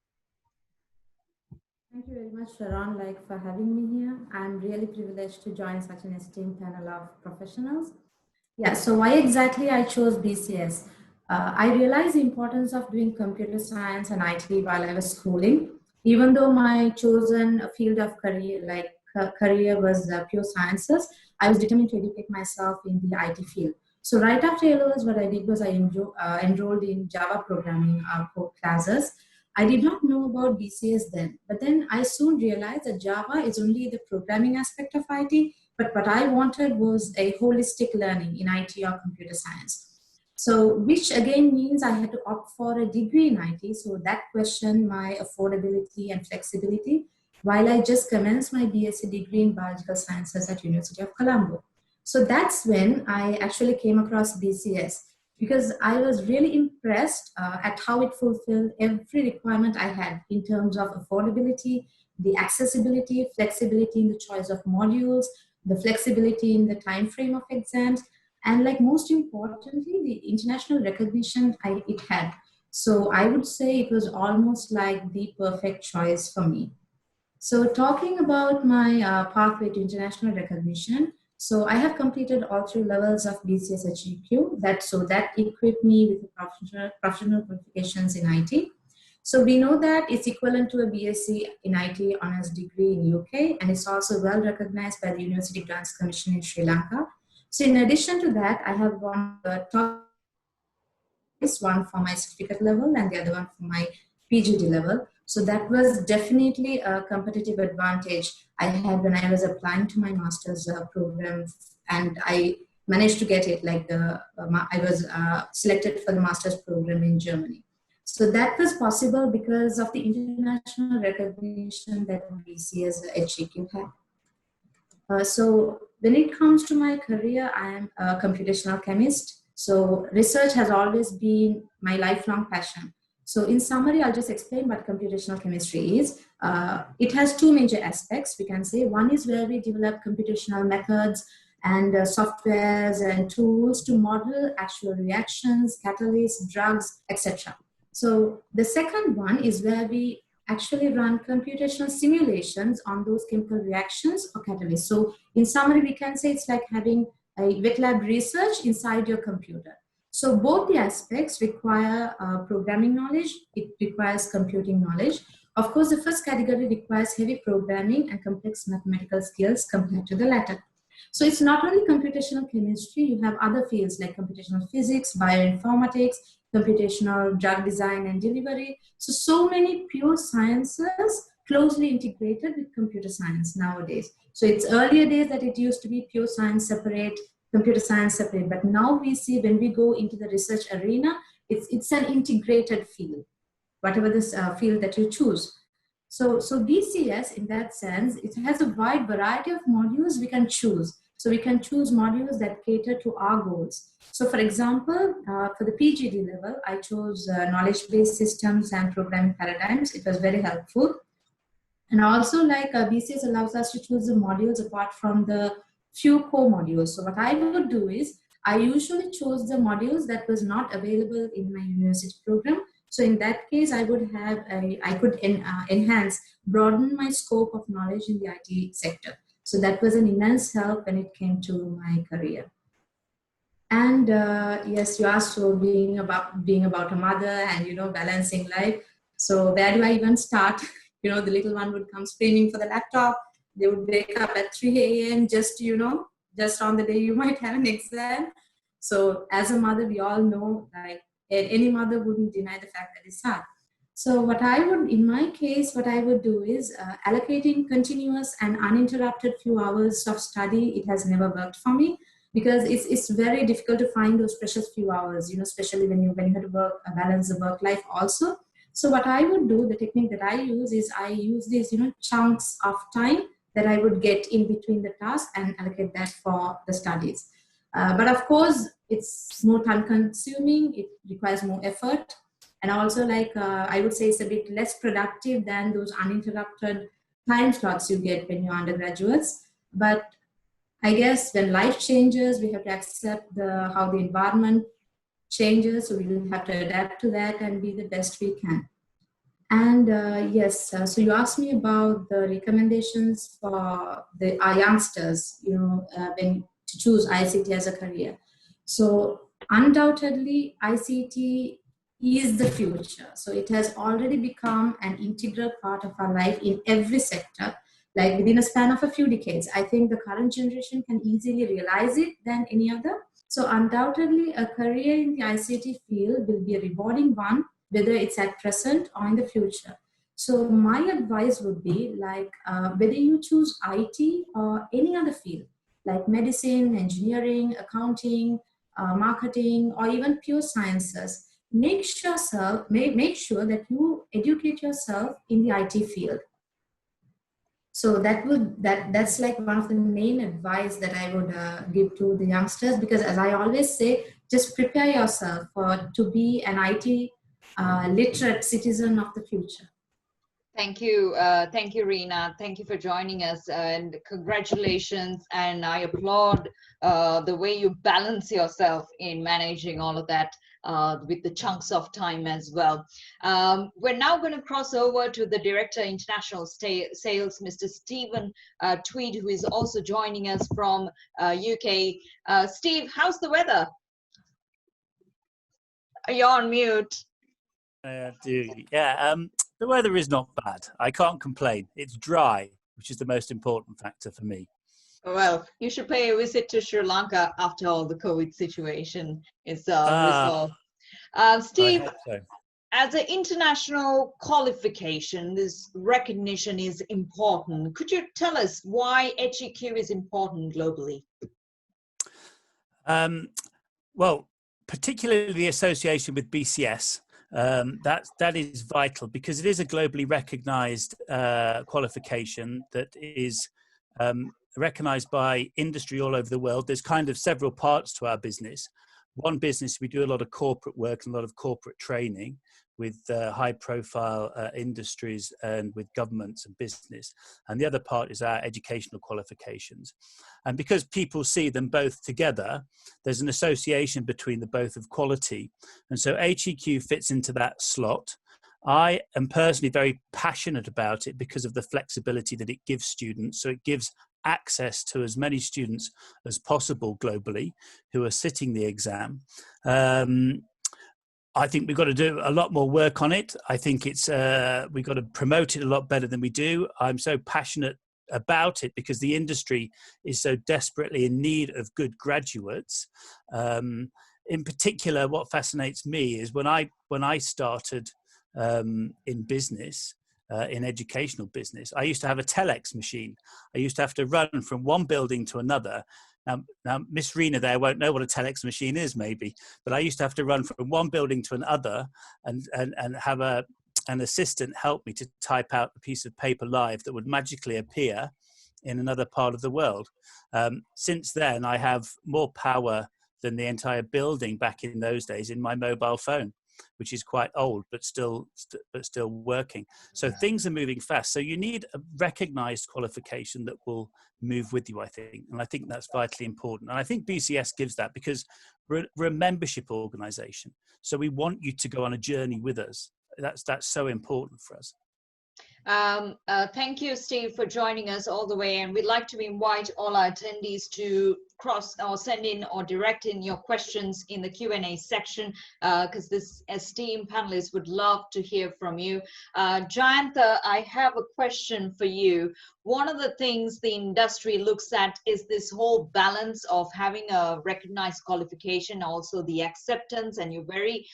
Speaker 6: Thank you very much, Sharon, for having me here. I'm really privileged to join such an esteemed panel of professionals. Yeah, so why exactly I chose BCS? I realized the importance of doing computer science and IT while I was schooling. Even though my chosen field of career was pure sciences, I was determined to educate myself in the IT field. So right after A-levels, what I did was I enrolled in Java programming classes. I did not know about BCS then, but then I soon realized that Java is only the programming aspect of IT, but what I wanted was a holistic learning in IT or computer science. So, which again means I had to opt for a degree in IT. So that questioned my affordability and flexibility while I just commenced my BSc degree in biological sciences at University of Colombo. So that's when I actually came across BCS because I was really impressed at how it fulfilled every requirement I had in terms of affordability, the accessibility, flexibility in the choice of modules, the flexibility in the time frame of exams, and most importantly, the international recognition it had. So I would say it was almost like the perfect choice for me. So talking about my pathway to international recognition, so I have completed all 3 levels of BCS HEQ, that equipped me with professional qualifications in IT. So we know that it's equivalent to a BSc in IT honors degree in UK, and it's also well recognized by the University Grants Commission in Sri Lanka. So in addition to that, I have won the top, one for my certificate level and the other one for my PGD level. So that was definitely a competitive advantage I had when I was applying to my master's program, and I managed to get it. Like I was selected for the master's program in Germany. So that was possible because of the international recognition that BCS HEQ had. So when it comes to my career, I am a computational chemist. So research has always been my lifelong passion. So in summary, I'll just explain what computational chemistry is. It has two major aspects, we can say. One is where we develop computational methods and softwares and tools to model actual reactions, catalysts, drugs, etc. So the second one is where we actually run computational simulations on those chemical reactions or catalysts. So in summary, we can say it's like having a wet lab research inside your computer. So both the aspects require programming knowledge. It requires computing knowledge. Of course, the first category requires heavy programming and complex mathematical skills compared to the latter. So it's not only computational chemistry, you have other fields like computational physics, bioinformatics, computational drug design and delivery. So many pure sciences closely integrated with computer science nowadays. So it's earlier days that it used to be pure science separate, computer science separate, but now we see when we go into the research arena, it's an integrated field, whatever this field that you choose. So BCS, in that sense, it has a wide variety of modules we can choose. So we can choose modules that cater to our goals. So for example, for the PGD level, I chose knowledge-based systems and programming paradigms. It was very helpful. And also like BCS allows us to choose the modules apart from the few core modules. So what I would do is, I usually chose the modules that was not available in my university program. So in that case, I would have, I could enhance, broaden my scope of knowledge in the IT sector. So that was an immense help when it came to my career. And yes, you asked for being about a mother and, you know, balancing life. So where do I even start? You know, the little one would come screaming for the laptop. They would wake up at 3 a.m. just, you know, just on the day you might have an exam. So as a mother, we all know, like, any mother wouldn't deny the fact that it's hard. So what I would, in my case, what I would do is allocating continuous and uninterrupted few hours of study. It has never worked for me because it's very difficult to find those precious few hours, you know, especially when you have to work, balance the work life also. So what I would do, the technique that I use is I use these, you know, chunks of time that I would get in between the tasks and allocate that for the studies. But of course, it's more time consuming, it requires more effort. And also like, I would say it's a bit less productive than those uninterrupted time slots you get when you're undergraduates. But I guess when life changes, we have to accept how the environment changes. So we will have to adapt to that and be the best we can. And yes, so you asked me about the recommendations for our youngsters, you know, when to choose ICT as a career. So undoubtedly, ICT is the future. So it has already become an integral part of our life in every sector, like within a span of a few decades. I think the current generation can easily realize it than any other. So undoubtedly, a career in the ICT field will be a rewarding one, whether it's at present or in the future. So my advice would be like, whether you choose IT or any other field, like medicine, engineering, accounting, marketing, or even pure sciences, make sure that you educate yourself in the IT field. So that's like one of the main advice that I would give to the youngsters, because as I always say, just prepare yourself to be an IT literate citizen of the future.
Speaker 1: Thank you, Reena. Thank you for joining us, and congratulations. And I applaud the way you balance yourself in managing all of that with the chunks of time as well. We're now going to cross over to the Director International Sales, Mr. Stephen Tweed, who is also joining us from UK. Steve, how's the weather? You're on mute.
Speaker 7: Do. Yeah, the weather is not bad. I can't complain. It's dry, which is the most important factor for me.
Speaker 1: Well, you should pay a visit to Sri Lanka after all the COVID situation is resolved. Steve,
Speaker 7: I hope so.
Speaker 1: as an international qualification, this recognition is important. Could you tell us why HEQ is important globally?
Speaker 7: Well, particularly the association with BCS, that is vital because it is a globally recognized qualification that is recognized by industry all over the world. There's kind of several parts to our business. One business, we do a lot of corporate work and a lot of corporate training with high profile industries and with governments and business. And the other part is our educational qualifications. And because people see them both together, there's an association between the both of quality. And so HEQ fits into that slot. I am personally very passionate about it because of the flexibility that it gives students. So it gives access to as many students as possible globally who are sitting the exam. I think we've got to do a lot more work on it. I think it's we've got to promote it a lot better than we do. I'm so passionate about it because the industry is so desperately in need of good graduates. In particular, what fascinates me is when I started in business, in educational business, I used to have a telex machine. I used to have to run from one building to another. Now Miss Rena there won't know what a telex machine is, maybe, but I used to have to run from one building to another and have an assistant help me to type out a piece of paper live that would magically appear in another part of the world. Since then, I have more power than the entire building back in those days in my mobile phone, which is quite old, but still working. So things are moving fast. So you need a recognized qualification that will move with you, I think. And I think that's vitally important. And I think BCS gives that because we're a membership organization. So we want you to go on a journey with us. That's so important for us.
Speaker 1: Thank you, Steve, for joining us all the way. And we'd like to invite all our attendees to cross or send in or direct in your questions in the Q&A section, because this esteemed panelists would love to hear from you. Jayanta, I have a question for you. One of the things the industry looks at is this whole balance of having a recognized qualification, also the acceptance, and you very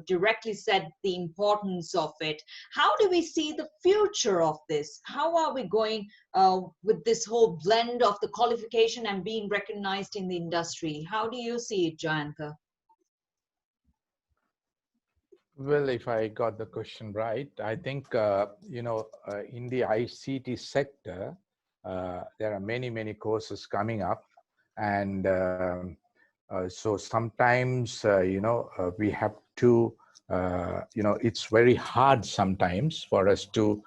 Speaker 1: directly said the importance of it. How do we see the future of this? How are we going with this whole blend of the qualification and being recognized in the industry? How do you see it, Jayanta?
Speaker 3: Well, if I got the question right, I think, in the ICT sector, there are many courses coming up. And so sometimes, we have to, it's very hard sometimes for us to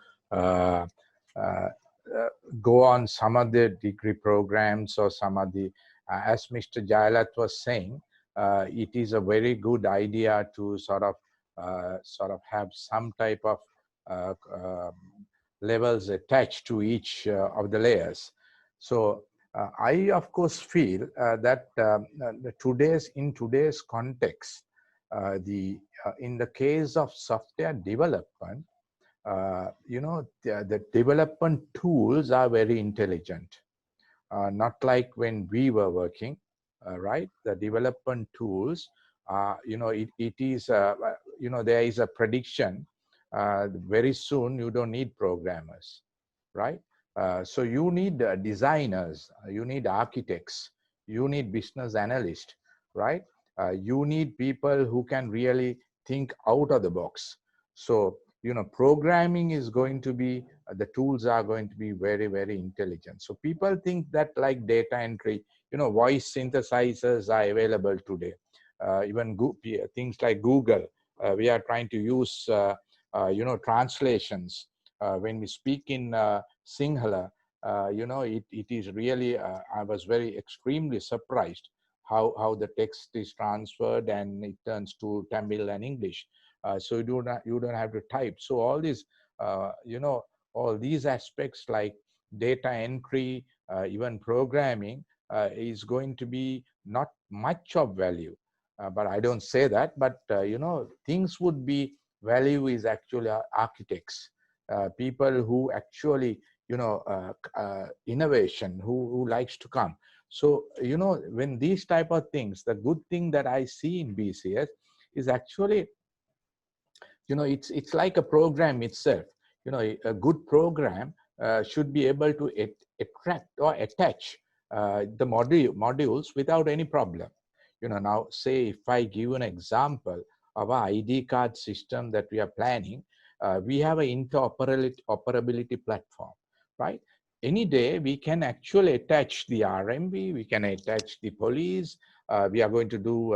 Speaker 3: go on some of the degree programs or some of the, as Mr. Jailat was saying, it is a very good idea to sort of have some type of levels attached to each of the layers. So I, of course, feel that in today's context, in the case of software development, the development tools are very intelligent, not like when we were working, right? The development tools, it is, there is a prediction very soon you don't need programmers, right? So you need designers, you need architects, you need business analysts, right? You need people who can really think out of the box. So, programming is going to be, the tools are going to be very intelligent. So people think that like data entry, voice synthesizers are available today. Even things like Google, we are trying to use, translations. When we speak in Sinhala, it is really, I was very extremely surprised how the text is transferred and it turns to Tamil and English. So you don't have to type. So all these, all these aspects like data entry, even programming, is going to be not much of value. but I don't say that. But things would be value is actually architects, people who actually innovation, who likes to come. So when these type of things, the good thing that I see in BCS is actually it's like a program itself. A good program should be able to attract or attach the modules without any problem. Now say if I give an example of our ID card system that we are planning, we have an interoperability platform, right? Any day we can actually attach the RMB, we can attach the police, we are going to do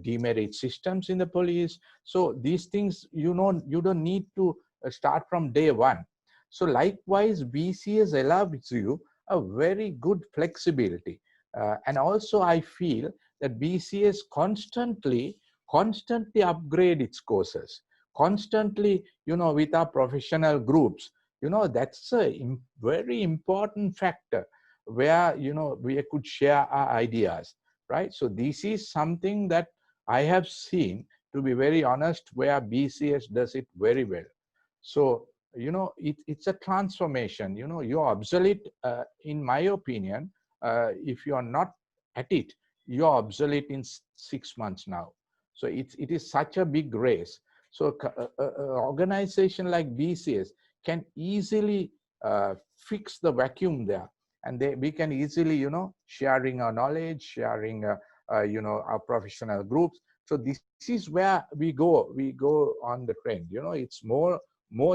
Speaker 3: demerit systems in the police. So these things, you don't need to start from day one. So likewise, BCS allows you a very good flexibility. And also I feel that BCS constantly upgrade its courses, constantly, with our professional groups. That's a very important factor where, we could share our ideas, right? So this is something that I have seen, to be very honest, where BCS does it very well. So, it's a transformation. You're obsolete, in my opinion, if you are not at it, you're obsolete in 6 months now. So it is such a big race. So organization like BCS can easily fix the vacuum there, and we can easily, sharing our knowledge, sharing, our professional groups. So this is where we go on the trend. It's more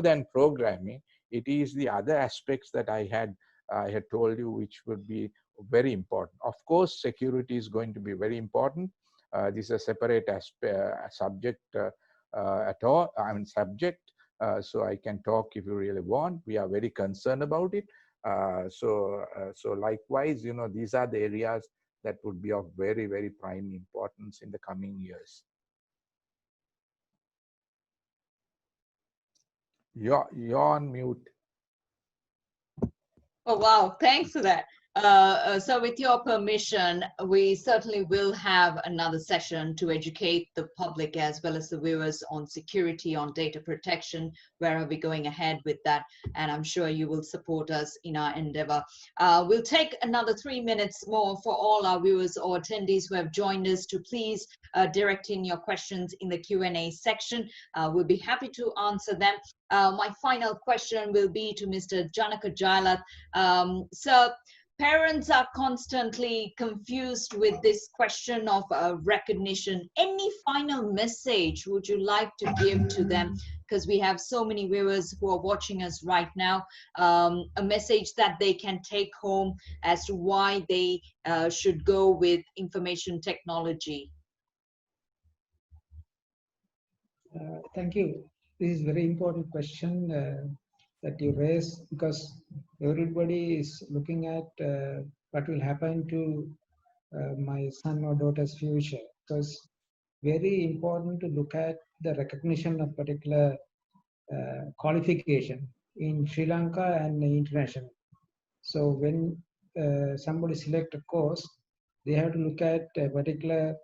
Speaker 3: than programming. It is the other aspects that I had told you, which would be very important. Of course, security is going to be very important. This is a separate subject subject. So I can talk if you really want. We are very concerned about it. So likewise, these are the areas that would be of very, very prime importance in the coming years. You're on mute.
Speaker 1: Oh, wow. Thanks for that. So with your permission, we certainly will have another session to educate the public as well as the viewers on security, on data protection. Where are we going ahead with that? And I'm sure you will support us in our endeavor. We'll take another 3 minutes more for all our viewers or attendees who have joined us to please direct in your questions in the Q&A section. We'll be happy to answer them. My final question will be to Mr. Janaka Jailath. So parents are constantly confused with this question of recognition. Any final message would you like to give to them? Because we have so many viewers who are watching us right now. A message that they can take home as to why they should go with information technology.
Speaker 4: Thank you. This is a very important question that you raise, because everybody is looking at what will happen to my son or daughter's future. Because very important to look at the recognition of particular qualification in Sri Lanka and international. So when somebody select a course, they have to look at particular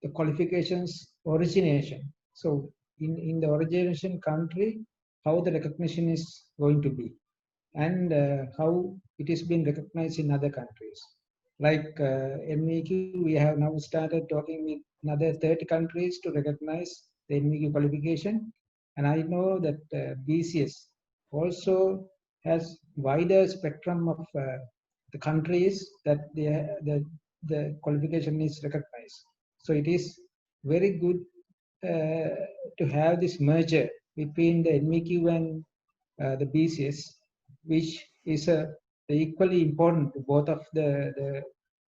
Speaker 4: the qualifications origination. So in the origination country, how the recognition is going to be, and how it is being recognized in other countries. Like HEQ, we have now started talking with another 30 countries to recognize the HEQ qualification. And I know that BCS also has wider spectrum of the countries that the qualification is recognized. So it is very good to have this merger between the HEQ and the BCS, which is equally important to both of the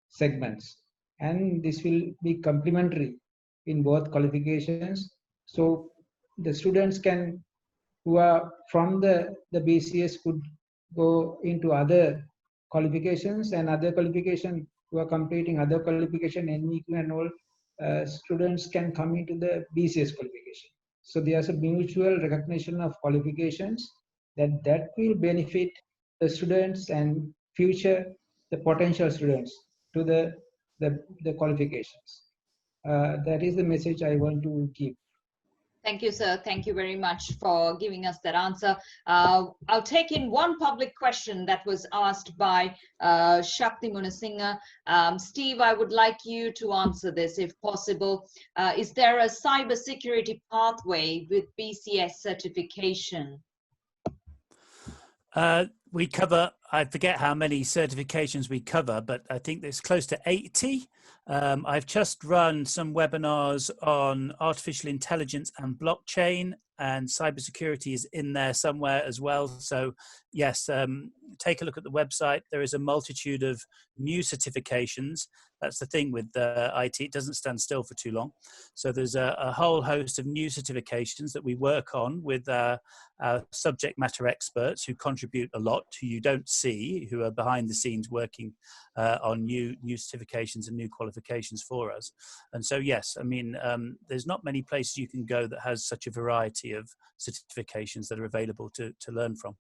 Speaker 4: segments. And this will be complementary in both qualifications. So the students who are from the BCS could go into other qualifications, and other qualification who are completing other qualification, HEQ and all, students can come into the BCS qualification. So there's a mutual recognition of qualifications that will benefit the students and future the potential students to the qualifications. That is the message I want to give.
Speaker 1: Thank you, sir. Thank you very much for giving us that answer. I'll take in one public question that was asked by Shakti Munasinghe. Steve, I would like you to answer this if possible. Is there a cybersecurity pathway with BCS certification?
Speaker 7: We cover, I forget how many certifications we cover, but I think there's close to 80. I've just run some webinars on artificial intelligence and blockchain, and cybersecurity is in there somewhere as well. So yes, take a look at the website. There is a multitude of new certifications. That's the thing with IT, it doesn't stand still for too long. So there's a whole host of new certifications that we work on with our subject matter experts who contribute a lot, who you don't see, who are behind the scenes working on new certifications and new qualifications for us. And so, yes, I mean, there's not many places you can go that has such a variety of certifications that are available to learn from.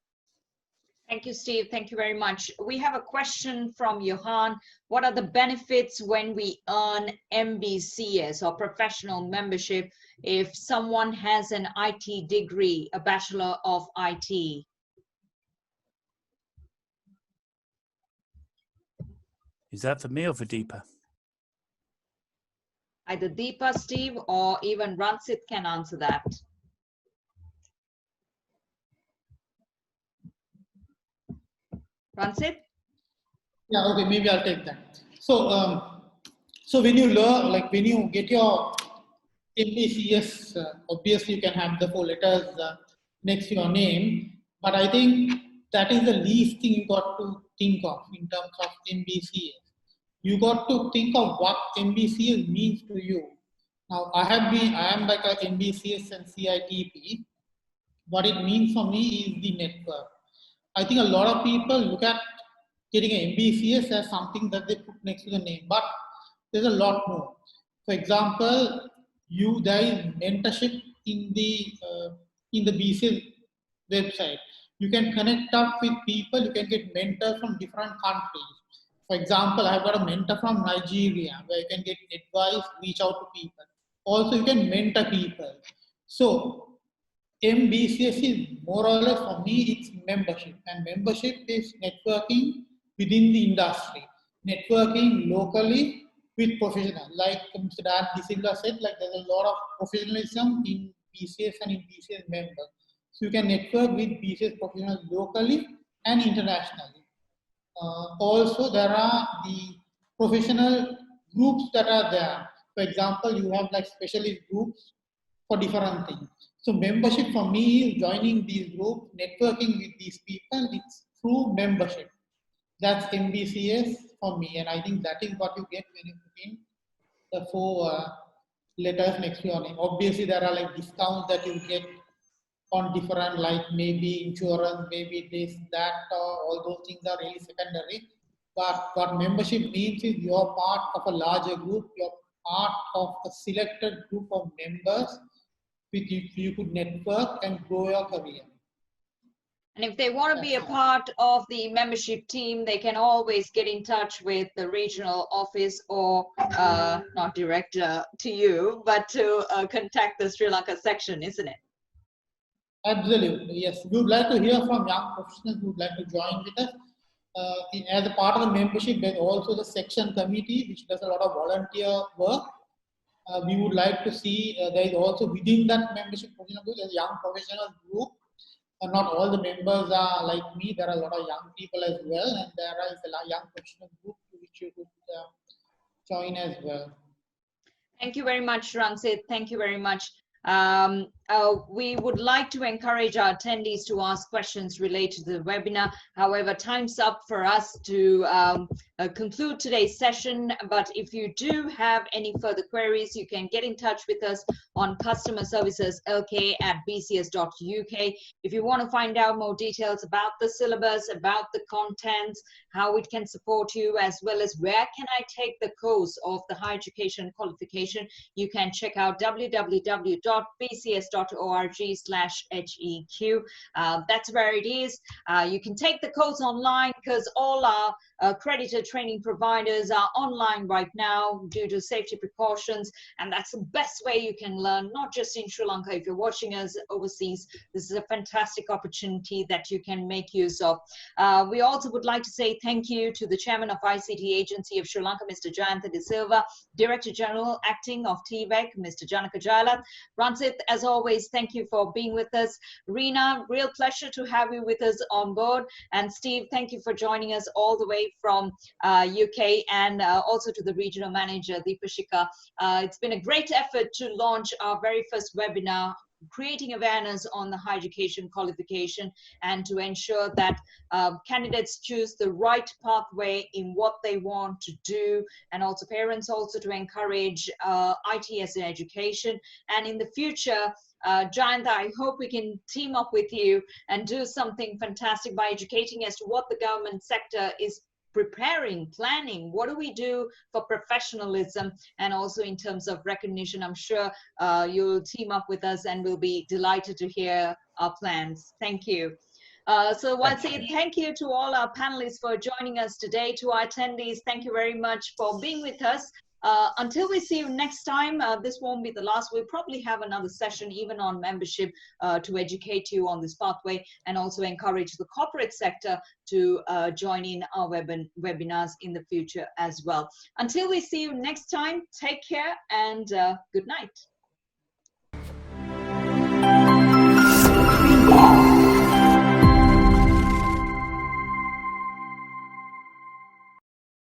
Speaker 1: Thank you, Steve. Thank you very much. We have a question from Johan. What are the benefits when we earn MBCS or professional membership if someone has an IT degree, a Bachelor of IT?
Speaker 7: Is that for me or for Deepa?
Speaker 1: Either Deepa, Steve, or even Ransit can answer that. Ransit?
Speaker 5: Yeah, okay, maybe I'll take that. So, so when you learn, like when you get your MBCS, obviously you can have the 4 letters next to your name, but I think that is the least thing you got to think of in terms of MBCS. You got to think of what MBCS means to you. Now, I am like a MBCS and CITP. What it means for me is the network. I think a lot of people look at getting an MBCS as something that they put next to the name, but there's a lot more. For example, there is mentorship in the BCS website. You can connect up with people. You can get mentors from different countries. For example, I've got a mentor from Nigeria where you can get advice, reach out to people. Also, you can mentor people. So, MBCS is more or less, for me, it's membership. And membership is networking within the industry. Networking locally with professionals. Like Mr. Dan De Silva said, like there's a lot of professionalism in BCS and in BCS members. So you can network with BCS professionals locally and internationally. Also, there are the professional groups that are there. For example, you have like specialist groups for different things. So membership for me is joining these groups, networking with these people. It's through membership. That's MBCS for me, and I think that is what you get when you put in the 4 letters next to your name. Obviously, there are like discounts that you get on different, like maybe insurance, maybe this, that, all those things are really secondary. But what membership means is you're part of a larger group, you're part of a selected group of members with which you could network and grow your career.
Speaker 1: And if they want to be a part of the membership team, they can always get in touch with the regional office or not direct to you, but to contact the Sri Lanka section, isn't it?
Speaker 5: Absolutely, yes. We would like to hear from young professionals who would like to join with us. As a part of the membership, there's also the section committee, which does a lot of volunteer work. We would like to see, there is also within that membership professional group, there's a young professional group. Not all the members are like me, there are a lot of young people as well, and there is a young professional group to which you could join as well.
Speaker 1: Thank you very much, Ransit. Thank you very much. We would like to encourage our attendees to ask questions related to the webinar. However, time's up for us to conclude today's session. But if you do have any further queries, you can get in touch with us on customer services lk@bcs.uk. If you want to find out more details about the syllabus, about the contents, how it can support you, as well as where can I take the course of the higher education qualification, you can check out www.bcs.uk. sri-lanka.org/HEQ. That's where it is. You can take the course online because all our accredited training providers are online right now due to safety precautions, and that's the best way you can learn, not just in Sri Lanka. If you're watching us overseas, this is a fantastic opportunity that you can make use of. We also would like to say thank you to the Chairman of ICT Agency of Sri Lanka, Mr. Jayantha De Silva, Director General Acting of TVEC, Mr. Janaka Jailath. Ransit, as always, thank you for being with us. Rina, real pleasure to have you with us on board. And Steve, thank you for joining us all the way from UK, and also to the regional manager, Deepashika. It's been a great effort to launch our very first webinar, creating awareness on the higher education qualification, and to ensure that candidates choose the right pathway in what they want to do, and also parents also to encourage IT as an education. And in the future, Jayantha, I hope we can team up with you and do something fantastic by educating as to what the government sector is preparing, planning. What do we do for professionalism, and also in terms of recognition? I'm sure you'll team up with us, and we'll be delighted to hear our plans. Thank you. So once again, thank you to all our panelists for joining us today. To our attendees, thank you very much for being with us. Until we see you next time, this won't be the last. We'll probably have another session even on membership to educate you on this pathway, and also encourage the corporate sector to join in our webinars in the future as well. Until we see you next time, take care and good night.